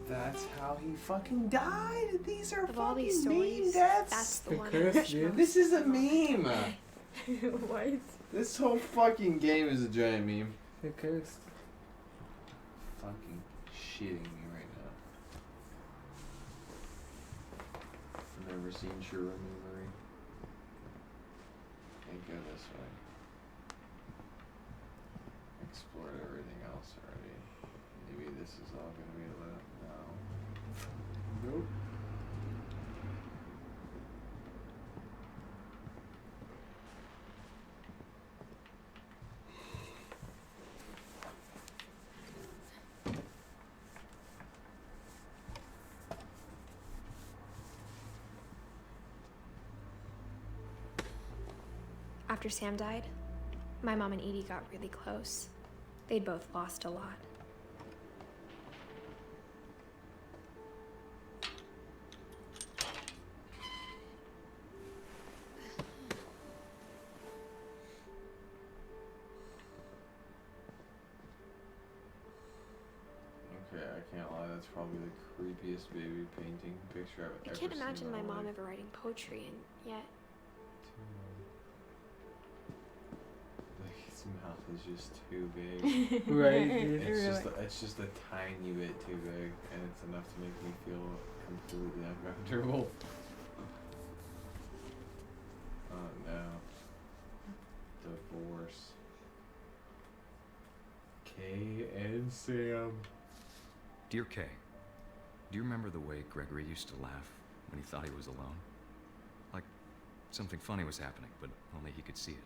That's how he fucking died. These are Of all fucking these meme stories, deaths. that's the The one I curse, wish dude. most. This is a meme. What? This whole fucking game is a giant meme. The cursed. Fucking shitting me right now. I've never seen True Memory. Can't go this way. Explored everything else already. Maybe this is all gonna be lit up now. Nope. After Sam died, my mom and Edie got really close. They'd both lost a lot. Okay, I can't lie, that's probably the creepiest baby painting picture I've I ever can't seen imagine in my mom life. ever writing poetry, and yet Like, his mouth is just too big. Right. It's just a tiny bit too big, and it's enough to make me feel completely uncomfortable. Oh no. Divorce. Kay and Sam. Dear Kay, Do you remember the way Gregory used to laugh when he thought he was alone? Like something funny was happening, but only he could see it.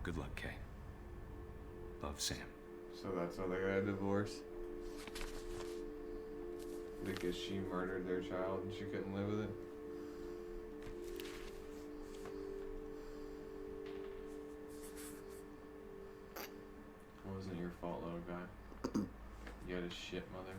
Good luck, Kay. Love, Sam. So that's why they got a divorce? Because she murdered their child and she couldn't live with it? It wasn't your fault, little guy. You had a shit mother.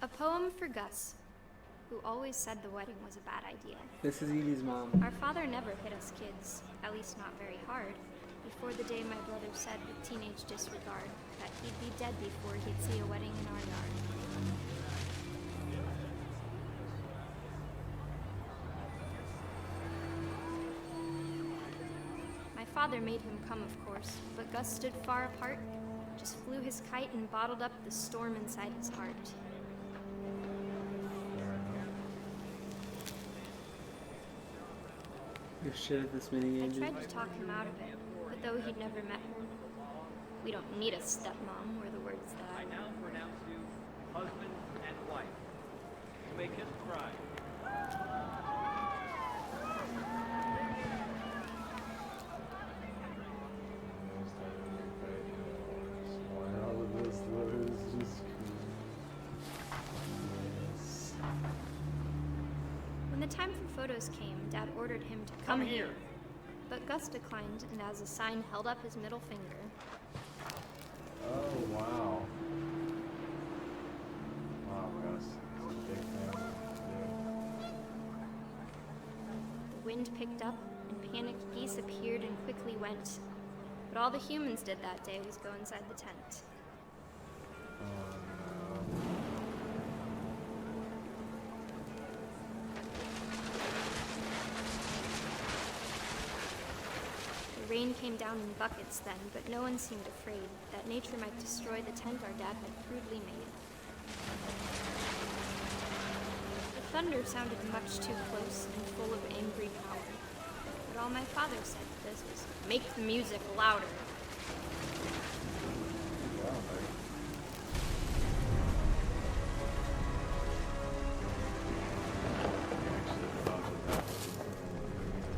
A poem for Gus, who always said the wedding was a bad idea. This is Edie's mom. Our father never hit us kids, at least not very hard, before the day my brother said with teenage disregard that he'd be dead before he'd see a wedding in our yard. My father made him come, of course, but Gus stood far apart, just flew his kite and bottled up the storm inside his heart. You're shit at this minigame, I dude. tried to talk him out of it, but though he'd never met her, we don't need a stepmom were the words that I now pronounce you husband and wife. You may kiss the bride. When the time for photos came, Dad ordered him to come here. But Gus declined, and as a sign held up his middle finger. Oh, wow. Wow, Gus. It's a big family. Yeah. The wind picked up, and panicked geese appeared and quickly went. But all the humans did that day was go inside the tent. The rain came down in buckets then, but no one seemed afraid that nature might destroy the tent our dad had crudely made. The thunder sounded much too close and full of angry power, but all my father said to this was, "Make the music louder."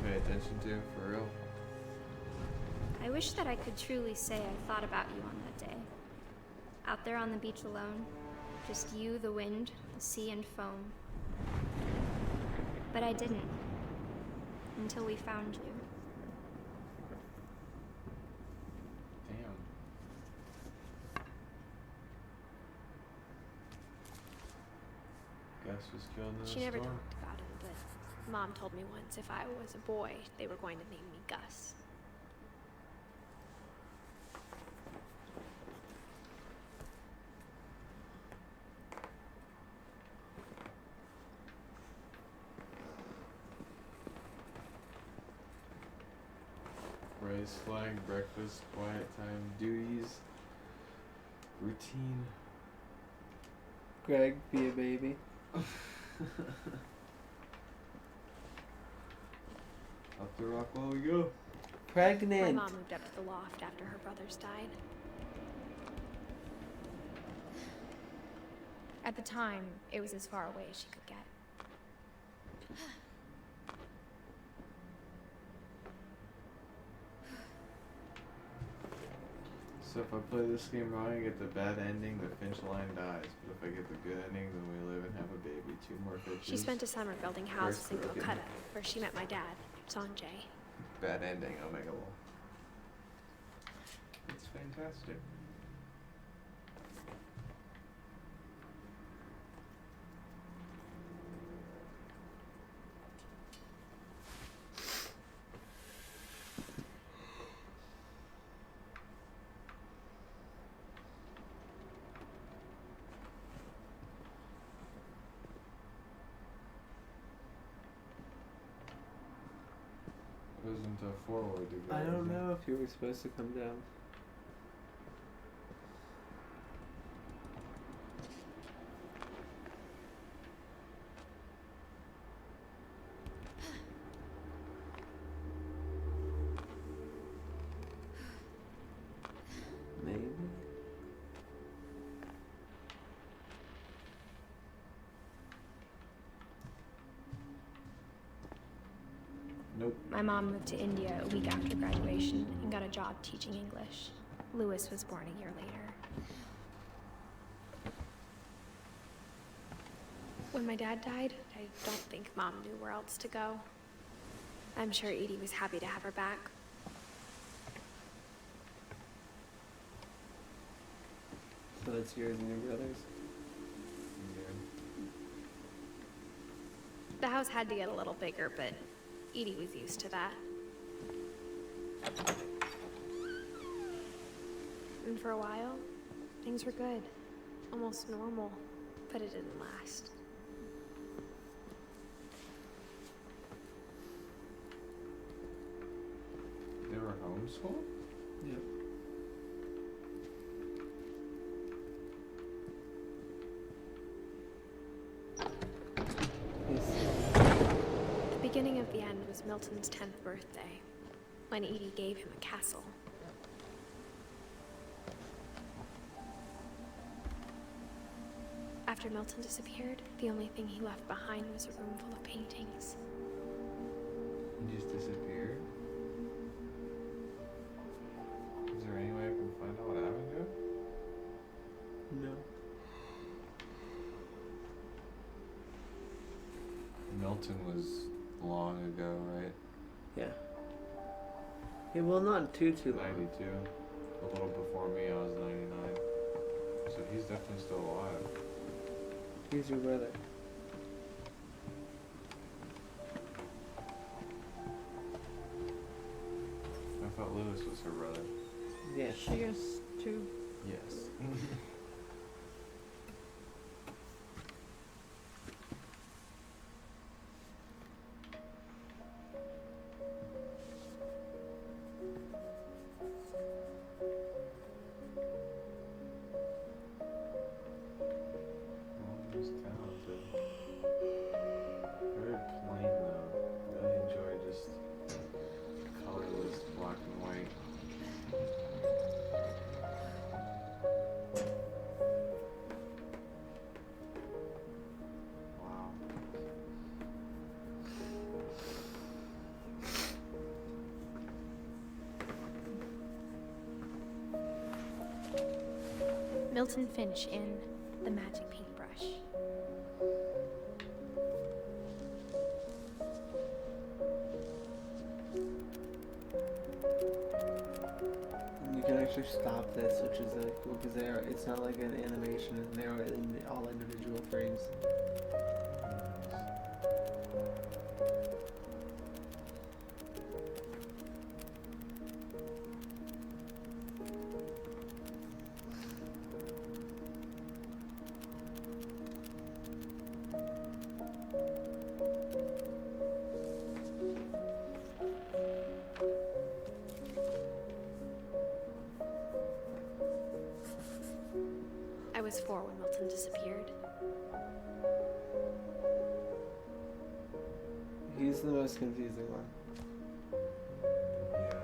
Pay attention to, for real. I wish that I could truly say I thought about you on that day. Out there on the beach alone, just you, the wind, the sea, and foam. But I didn't. Until we found you. Damn. Gus was killed in a She never storm. talked about him, but Mom told me once if I was a boy, they were going to name me Gus. Raise flag, breakfast, quiet time, duties, routine. Greg, be a baby. Up the rock while we go. My Pregnant. mom moved up to the loft after her brothers died. At the time, it was as far away as she could get. So if I play this game wrong, I get the bad ending, the Finch line dies. But if I get the good ending, then we live and have a baby. 2 more Finches. She spent a summer building houses First in broken. Calcutta, where she met my dad, Sanjay. Bad ending, Omega Wolf. It's fantastic. goes into forward to go. I don't know if you were supposed to come down. Maybe. Nope. My mom moved to India a week after graduation and got a job teaching English. Lewis was born a year later. When my dad died, I don't think Mom knew where else to go. I'm sure Edie was happy to have her back. So that's yours and your brother's? The house had to get a little bigger, but Edie was used to that. And for a while, things were good. Almost normal, but it didn't last. They were homeschooled? Yep. The beginning of the end was Milton's 10th birthday, when Edie gave him a castle. After Milton disappeared, the only thing he left behind was a room full of paintings. He just disappeared? Is there any way I can find out what happened to him? No. Milton was long ago, right? Yeah. Yeah, well, not too long. 92. A little before me, I was 99. So he's definitely still alive. He's your brother. I thought Lewis was her brother. Yeah. She is too. Yes. He's talented. Very plain though. Really enjoy just colorless black and white. Wow. Milton Finch in The Magic Paintbrush. You can actually stop this, which is really cool because it's not like an animation, and they're in all individual frames. I was 4 when Milton disappeared. He's the most confusing one. Yeah.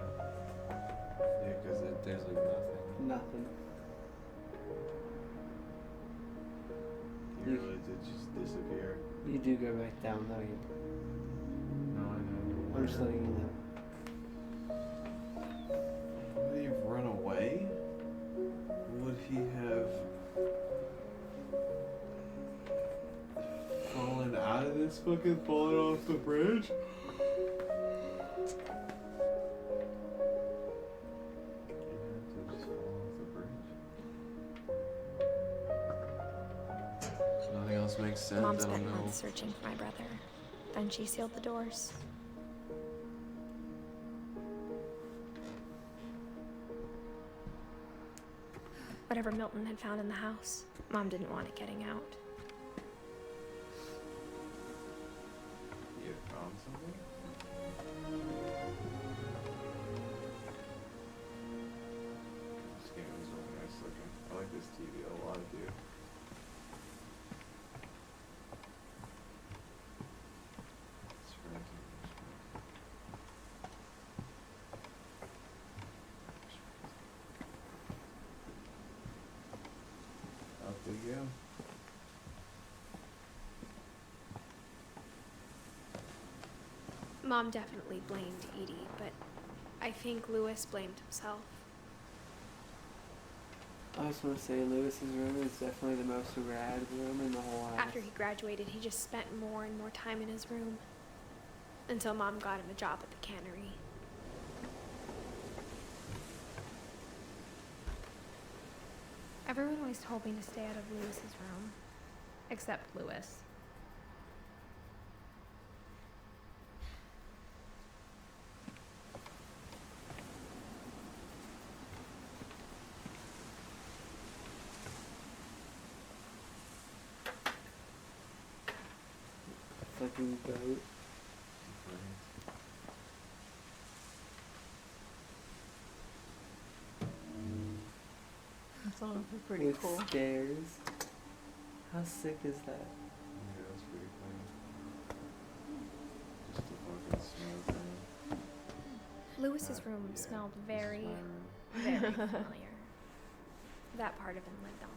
Yeah, because there's like nothing. Nothing. He really did just disappear. You do go back down, though. You. No, I know. I'm just letting you know. Would he have run away? Would he have fallen out of this fucking fallen off the bridge? Nothing else makes sense. Mom I spent don't know. months searching for my brother. Then she sealed the doors. Whatever Milton had found in the house, Mom didn't want it getting out. You found something? Mom definitely blamed Edie, but I think Lewis blamed himself. I just want to say Lewis's room is definitely the most rad room in the whole house. After he graduated, he just spent more and more time in his room. Until Mom got him a job at the cannery. Everyone always told me to stay out of Lewis's room. Except Lewis. Fucking boat. That's all pretty With cool. stairs. How sick is that? Yeah, that's pretty funny. Just a fucking smoke room. Lewis's room smelled very, very familiar. That part of him lived on.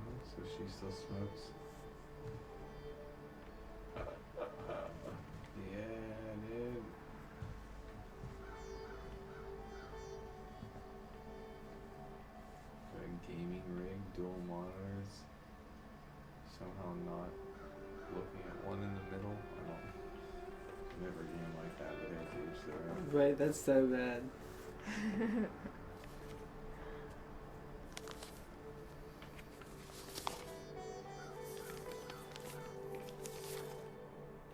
Oh, so she still smokes? Yeah, dude. Got a gaming rig, dual monitors. Somehow not looking at one in the middle. I don't never game like that, but they do so. Right, that's so bad.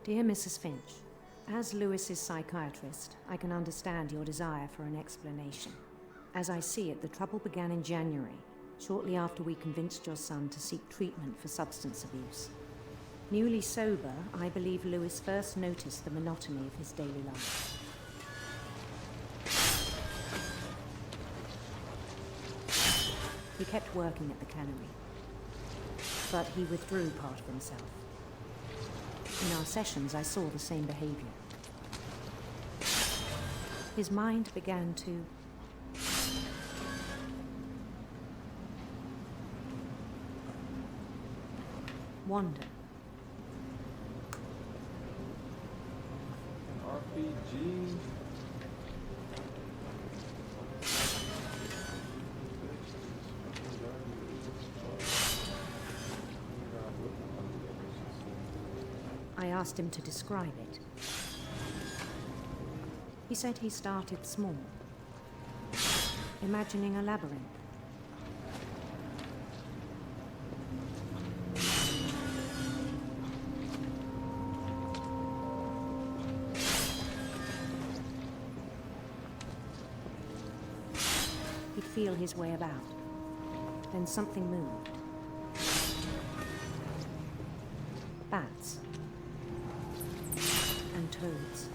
Dear Mrs. Finch, as Lewis's psychiatrist, I can understand your desire for an explanation. As I see it, the trouble began in January, shortly after we convinced your son to seek treatment for substance abuse. Newly sober, I believe Lewis first noticed the monotony of his daily life. He kept working at the cannery, but he withdrew part of himself. In our sessions, I saw the same behavior. His mind began to wander. RPG. I asked him to describe it. He said he started small, imagining a labyrinth. He'd feel his way about. Then something moved. Bats. And toads.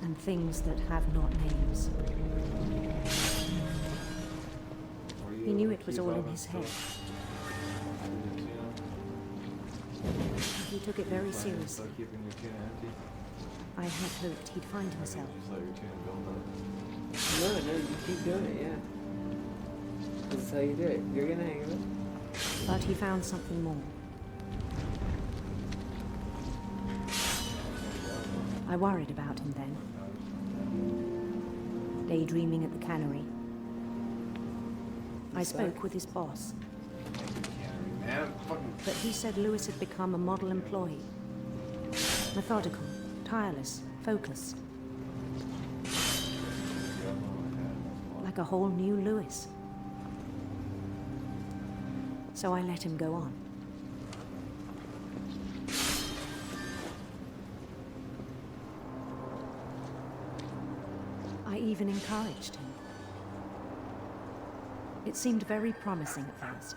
And things that have not names. He knew it was all in his head. He took it very seriously. I had hoped he'd find himself. No, you keep doing it, yeah. This is how you do it. You're gonna hang of it. But he found something more. I worried about him then. Daydreaming at the cannery. I spoke with his boss. But he said Lewis had become a model employee. Methodical, tireless, focused. Like a whole new Lewis. So I let him go on. I even encouraged him. It seemed very promising at first.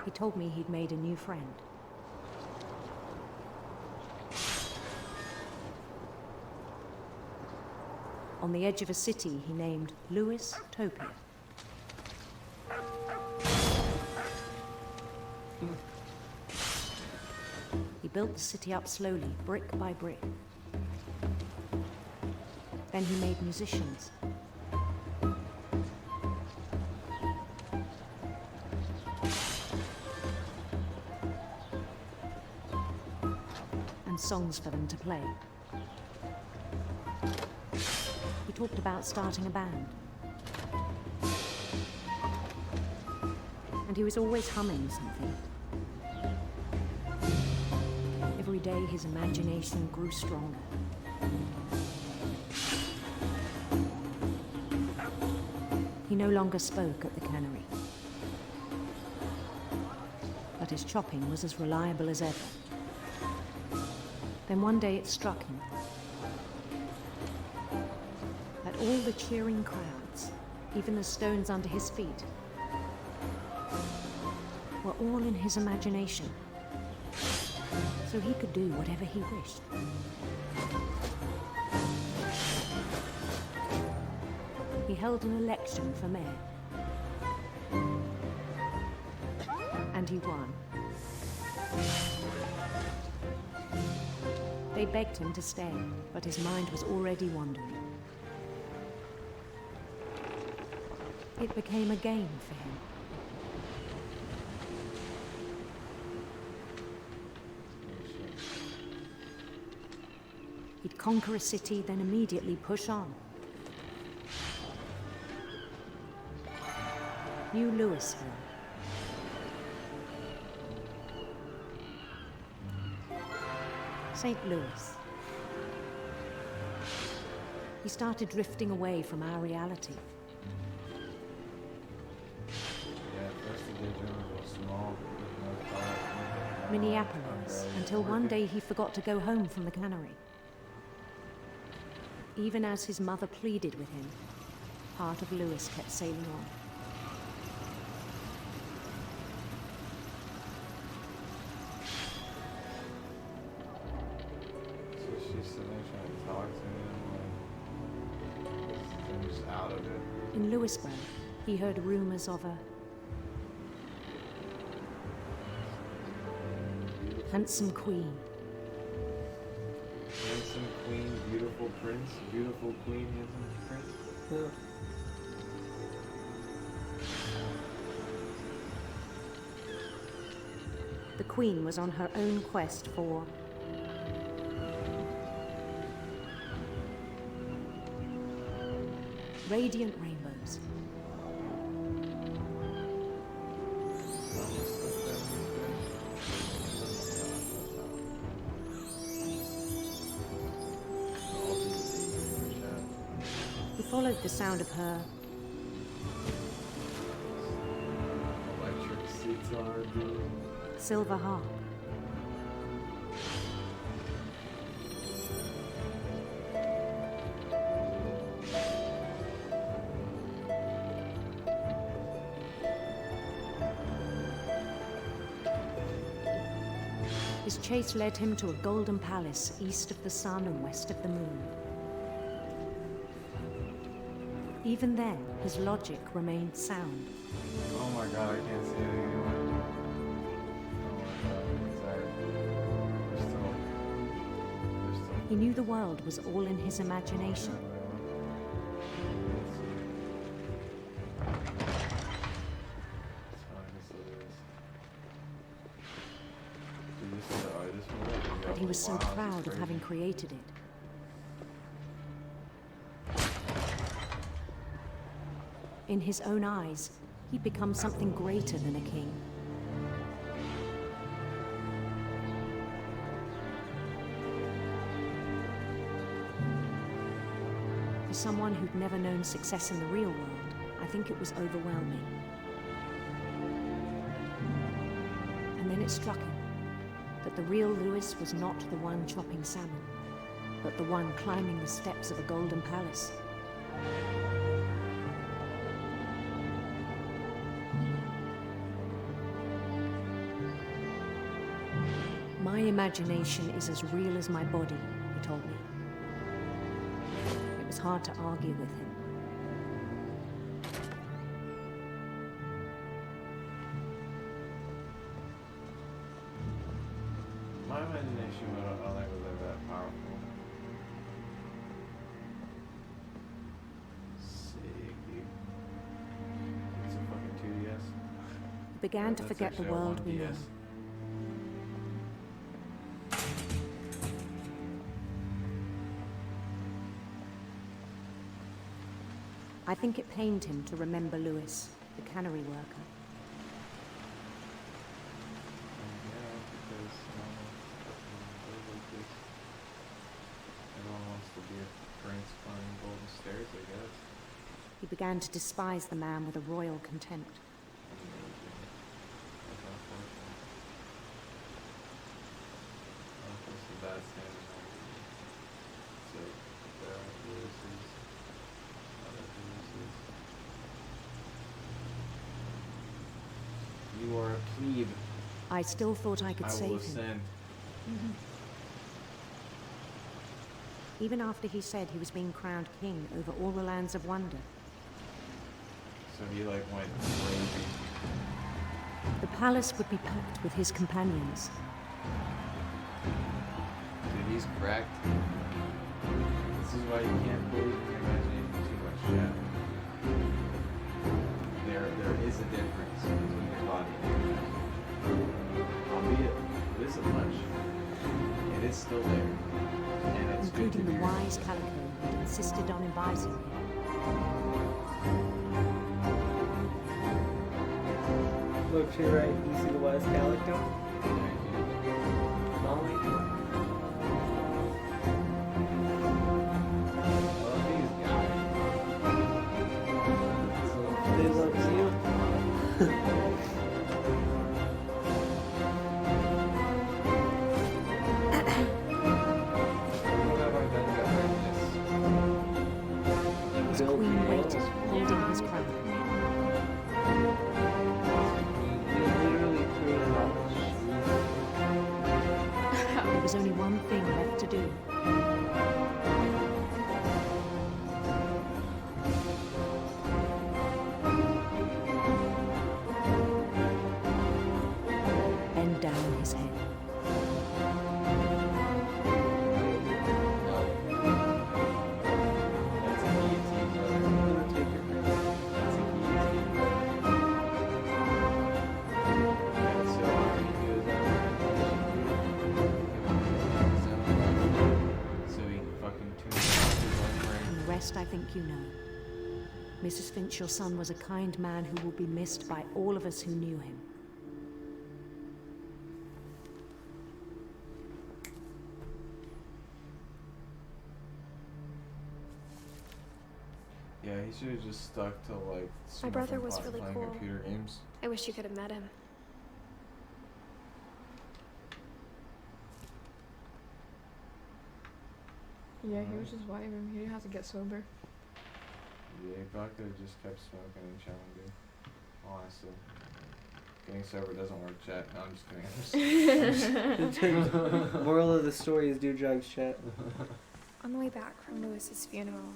He told me he'd made a new friend. On the edge of a city he named Lewis Topia. He He built the city up slowly, brick by brick. Then he made musicians. And songs for them to play. He talked about starting a band. And he was always humming something. Every day his imagination grew stronger. He no longer spoke at the cannery. But his chopping was as reliable as ever. Then one day it struck him that all the cheering crowds, even the stones under his feet, were all in his imagination. So he could do whatever he wished. He held an election for mayor. And he won. They begged him to stay, but his mind was already wandering. It became a game for him. He'd conquer a city, then immediately push on. New Louisville. St. Louis. He started drifting away from our reality. Minneapolis, until one day he forgot to go home from the cannery. Even as his mother pleaded with him, part of Louis kept sailing on. So she's sitting there trying to talk to him, like, he's just out of it. In Louisville, he heard rumors of a handsome queen. Handsome queen, beautiful prince, beautiful queen, handsome prince. Yeah. The queen was on her own quest for radiant rainbows. He followed the sound of her Electric sitar, dude. silver harp. His chase led him to a golden palace east of the sun and west of the moon. Even then, his logic remained sound. Oh my god, I can't see it anymore. He knew the world was all in his imagination. But he was so proud of having created it. In his own eyes, he'd become something greater than a king. For someone who'd never known success in the real world, I think it was overwhelming. And then it struck him that the real Louis was not the one chopping salmon, but the one climbing the steps of a golden palace. My imagination is as real as my body, he told me. It was hard to argue with him. My imagination would only was that powerful. Sick, dude. It's a fucking 2DS. He began to forget the world we know. I think it pained him to remember Lewis, the cannery worker. Yeah, because everyone wants to be a prince climbing golden stairs, I guess. He began to despise the man with a royal contempt. That's unfortunate. That's a bad standing. So, there are Lewis's. You are a plebe. I still thought I could save him. Ascend. Even after he said he was being crowned king over all the lands of wonder. So he like went crazy. The palace would be packed with his companions. Dude, he's cracked. This is why you can't believe in your imagination too much, yeah. There is a difference between your body and your imagination. Albeit, it isn't much. It is still there. And it's including the wise Calico who had insisted on advising him. Look to your right, you see the wise Calico? Molly? They love you. His queen waited, holding his crown. There was only one thing left to do. Bend down his head. I think you know. Mrs. Finch, your son was a kind man who will be missed by all of us who knew him. Yeah, he should have just stuck to like My brother was really playing cool. computer games. I wish you could have met him. Yeah, he was just vibing. He didn't have to get sober. Yeah, he probably could have just kept smoking and chilling, dude. Honestly. Getting sober doesn't work, chat. No, I'm just kidding. Moral of the story is do drugs, chat. On the way back from Lewis's funeral,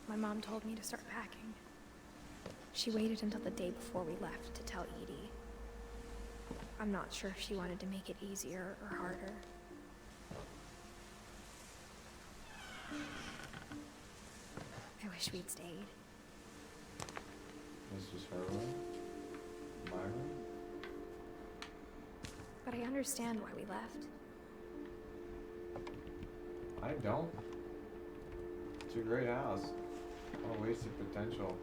my mom told me to start packing. She waited until the day before we left to tell Edie. I'm not sure if she wanted to make it easier or harder. I wish we'd stayed. This was her room? My room? But I understand why we left. I don't. It's a great house. What a wasted potential.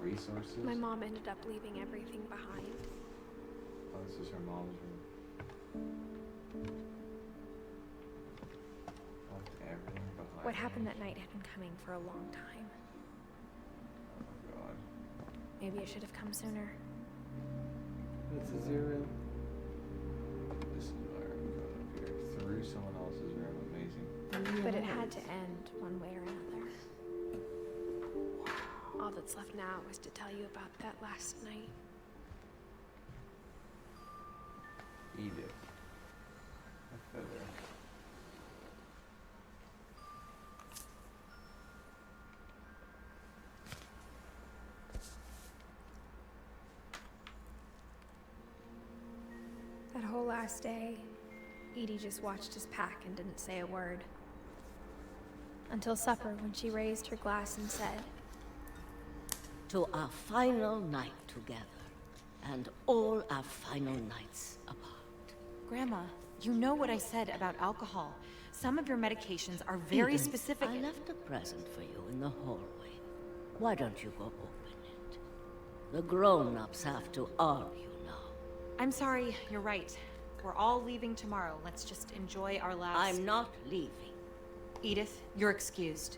Resources. My mom ended up leaving everything behind. Oh, this is her mom's room. Left everything behind. What happened that night had been coming for a long time. Oh my god. Maybe it should have come sooner. This is your room. This is where I'm going up here. Through someone else's room. Amazing. But it had to end one way or another. All that's left now is to tell you about that last night. Edith. A feather. That whole last day, Edie just watched us pack and didn't say a word. Until supper, when she raised her glass and said, "To our final night together, and all our final nights apart." Grandma, you know what I said about alcohol. Some of your medications are very Edith, specific. I left a present for you in the hallway. Why don't you go open it? The grown-ups have to argue now. I'm sorry, you're right. We're all leaving tomorrow. Let's just enjoy our last... I'm not leaving. Edith, you're excused.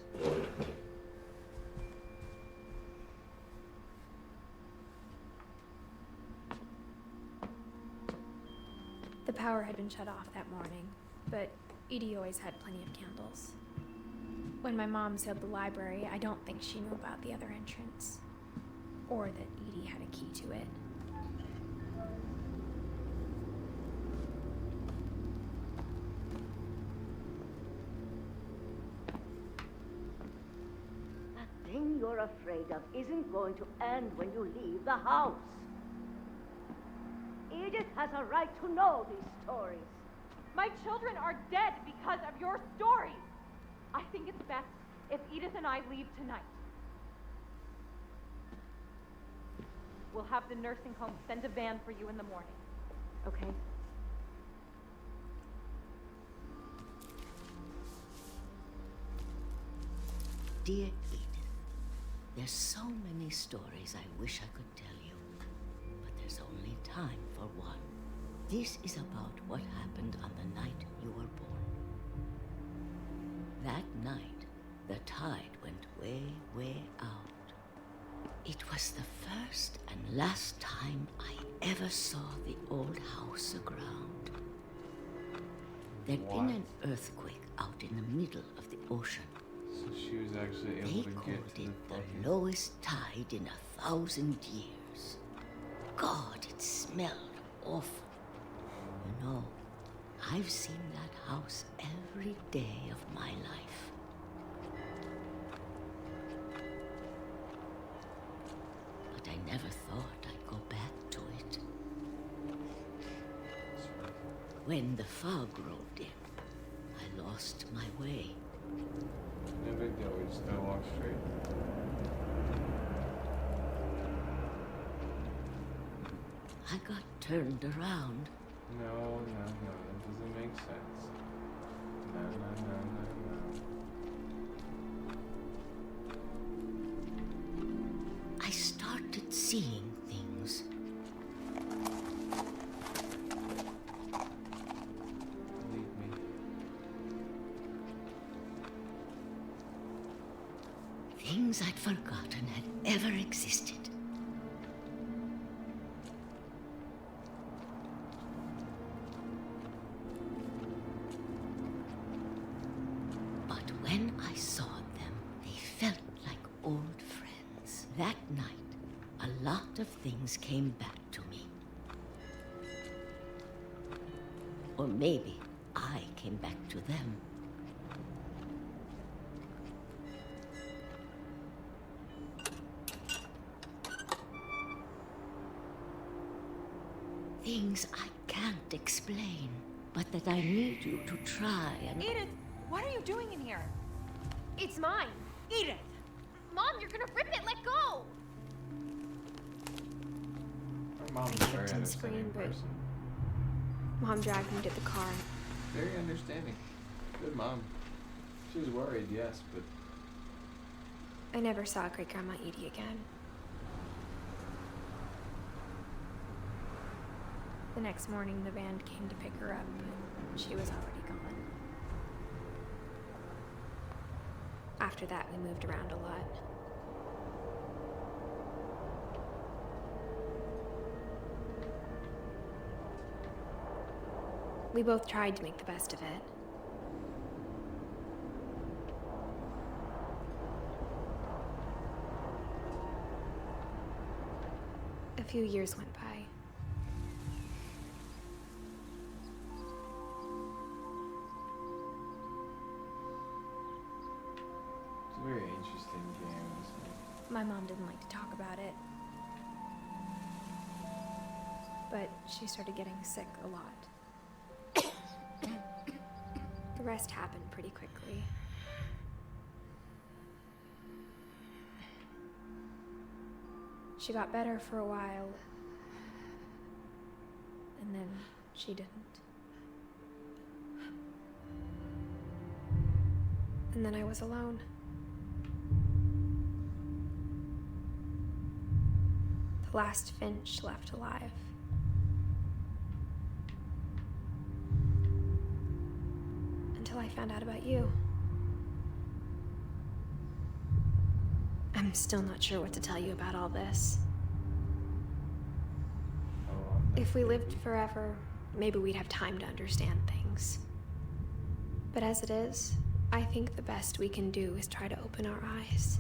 The power had been shut off that morning, but Edie always had plenty of candles. When my mom sealed the library, I don't think she knew about the other entrance, or that Edie had a key to it. That thing you're afraid of isn't going to end when you leave the house. Edith has a right to know these stories. My children are dead because of your stories. I think it's best if Edith and I leave tonight. We'll have the nursing home send a van for you in the morning. Okay? Dear Edith, there's so many stories I wish I could tell you, but there's only time for one. This is about what happened on the night you were born. That night, the tide went way, way out. It was the first and last time I ever saw the old house aground. There'd been an earthquake out in the middle of the ocean. So she was actually able They to called get to it the fucking... the lowest tide in 1,000 years. God, it smelled awful. You know, I've seen that house every day of my life. But I never thought I'd go back to it. When the fog rolled in, I lost my way. No big deal, we just gotta walk straight. I got turned around. No, that doesn't make sense. No. I started seeing things. Believe me. Things I'd forgotten had ever existed. But when I saw them, they felt like old friends. That night, a lot of things came back to me. Or maybe I came back to them. Things I can't explain, but that I need you to try and... Edith, what are you doing in here? It's mine. Edith! Mom, you're gonna rip it. Let go. Her mom's I very kicked and screamed, understanding but person. Mom dragged me to the car. Very understanding. Good mom. She was worried, yes, but... I never saw Great Grandma Edie again. The next morning, the van came to pick her up, but she was already gone. After that, we moved around a lot. We both tried to make the best of it. A few years went by. It's a very interesting game, isn't it? My mom didn't like to talk about it. But she started getting sick a lot. The rest happened pretty quickly. She got better for a while, and then she didn't. And then I was alone. The last Finch left alive. Until I found out about you. I'm still not sure what to tell you about all this. If we lived forever, maybe we'd have time to understand things. But as it is, I think the best we can do is try to open our eyes.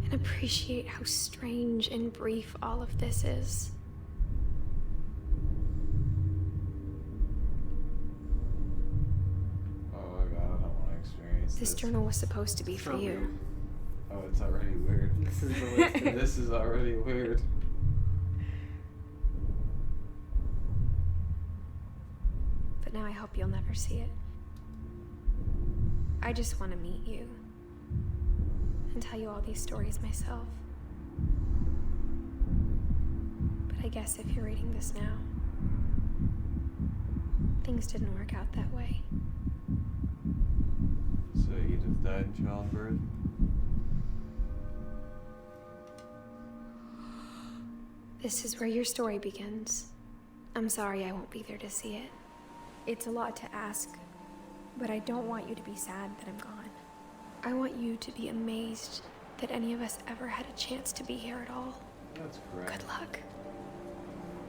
And appreciate how strange and brief all of this is. Oh my god, I don't want to experience This journal was supposed to be for you. Oh, it's already weird. This is the list. This is already weird. But now I hope you'll never see it. I just want to meet you and tell you all these stories myself. But I guess if you're reading this now, things didn't work out that way. So Edith died in childbirth? This is where your story begins. I'm sorry I won't be there to see it. It's a lot to ask, but I don't want you to be sad that I'm gone. I want you to be amazed that any of us ever had a chance to be here at all. That's correct. Good luck.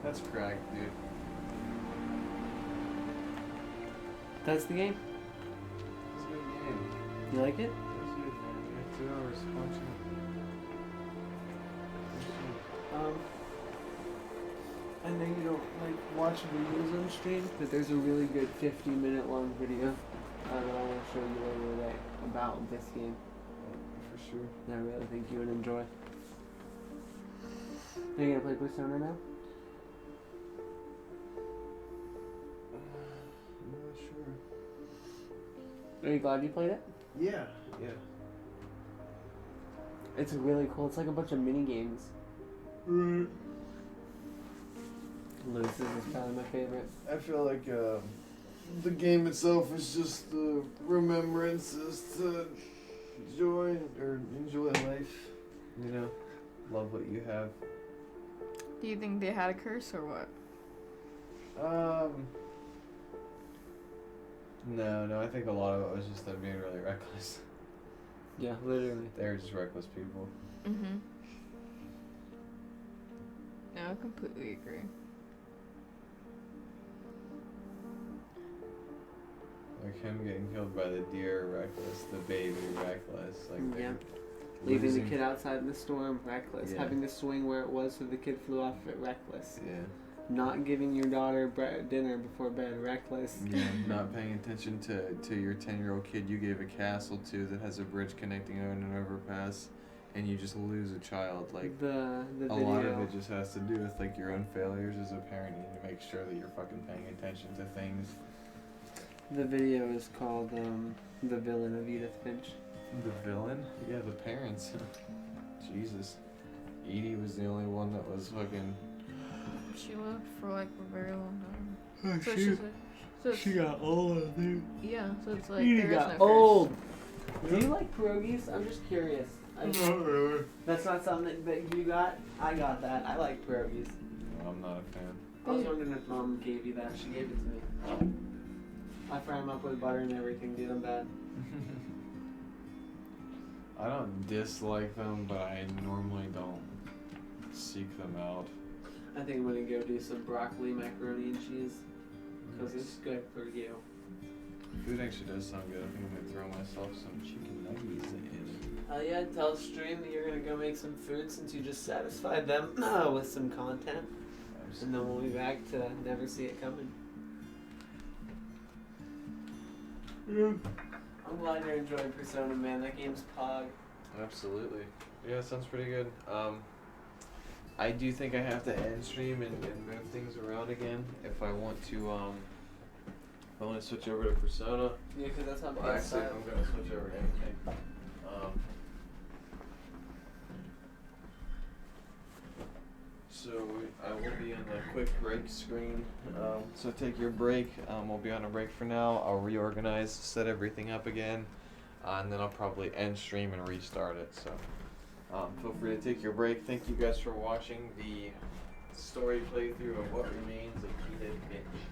That's correct, dude. That's the game. It's a good game. You like it? It's good, man. We had 2 hours watching it. I know you don't like watch videos on stream, but there's a really good 50-minute long video that I want to show you later today about this game. For sure. That I really think you would enjoy. Are you gonna play Persona now? I'm not sure. Are you glad you played it? Yeah, yeah. It's really cool. It's like a bunch of mini games. Right. Lewis's is probably my favorite. I feel like the game itself is just the remembrances to enjoy life. You know, love what you have. Do you think they had a curse or what? No, I think a lot of it was just them being really reckless. Yeah, literally. They were just reckless people. Mm-hmm. No, I completely agree. Like him getting killed by the deer, reckless. The baby, reckless. Like yeah. Leaving the kid outside in the storm, reckless. Yeah. Having to swing where it was so the kid flew off it, reckless. Yeah. Not giving your daughter dinner before bed, reckless. Yeah. Not paying attention to your 10-year-old kid you gave a castle to that has a bridge connecting over an overpass, and you just lose a child. Like the a video. lot of it just has to do with like your own failures as a parent. You need to make sure that you're fucking paying attention to things. The video is called The Villain of Edith Finch. The villain? Yeah, the parents. Jesus. Edie was the only one that was fucking... She lived for like a very long time. Oh, So she- she's like, so She got old, dude. yeah, so it's like Edie there is got no old. curse. Do you like pierogies? I'm just curious. Not really. That's not something that you got? I got that. I like pierogies. No, I'm not a fan. I was wondering if Mom gave you that. She gave it to me. I fry them up with butter and everything, dude. I'm bad. I don't dislike them, but I normally don't seek them out. I think I'm gonna go do some broccoli, macaroni, and cheese. Because it's good for you. Food actually does sound good. I think I'm gonna throw myself some chicken nuggets in. Oh yeah, tell stream that you're gonna go make some food since you just satisfied them with some content. And then we'll be back to never see it coming. I'm glad you're enjoying Persona, man. That game's pog. Absolutely. Yeah, sounds pretty good. I do think I have to end stream and move things around again if I want to I want to switch over to Persona. Yeah, because that's on Well, actually, PS5. I'm going to switch over to anything. So I will be on a quick break screen. So take your break. We'll be on a break for now. I'll reorganize, set everything up again, and then I'll probably end stream and restart it. So feel free to take your break. Thank you guys for watching the story playthrough of What Remains of Edith Finch.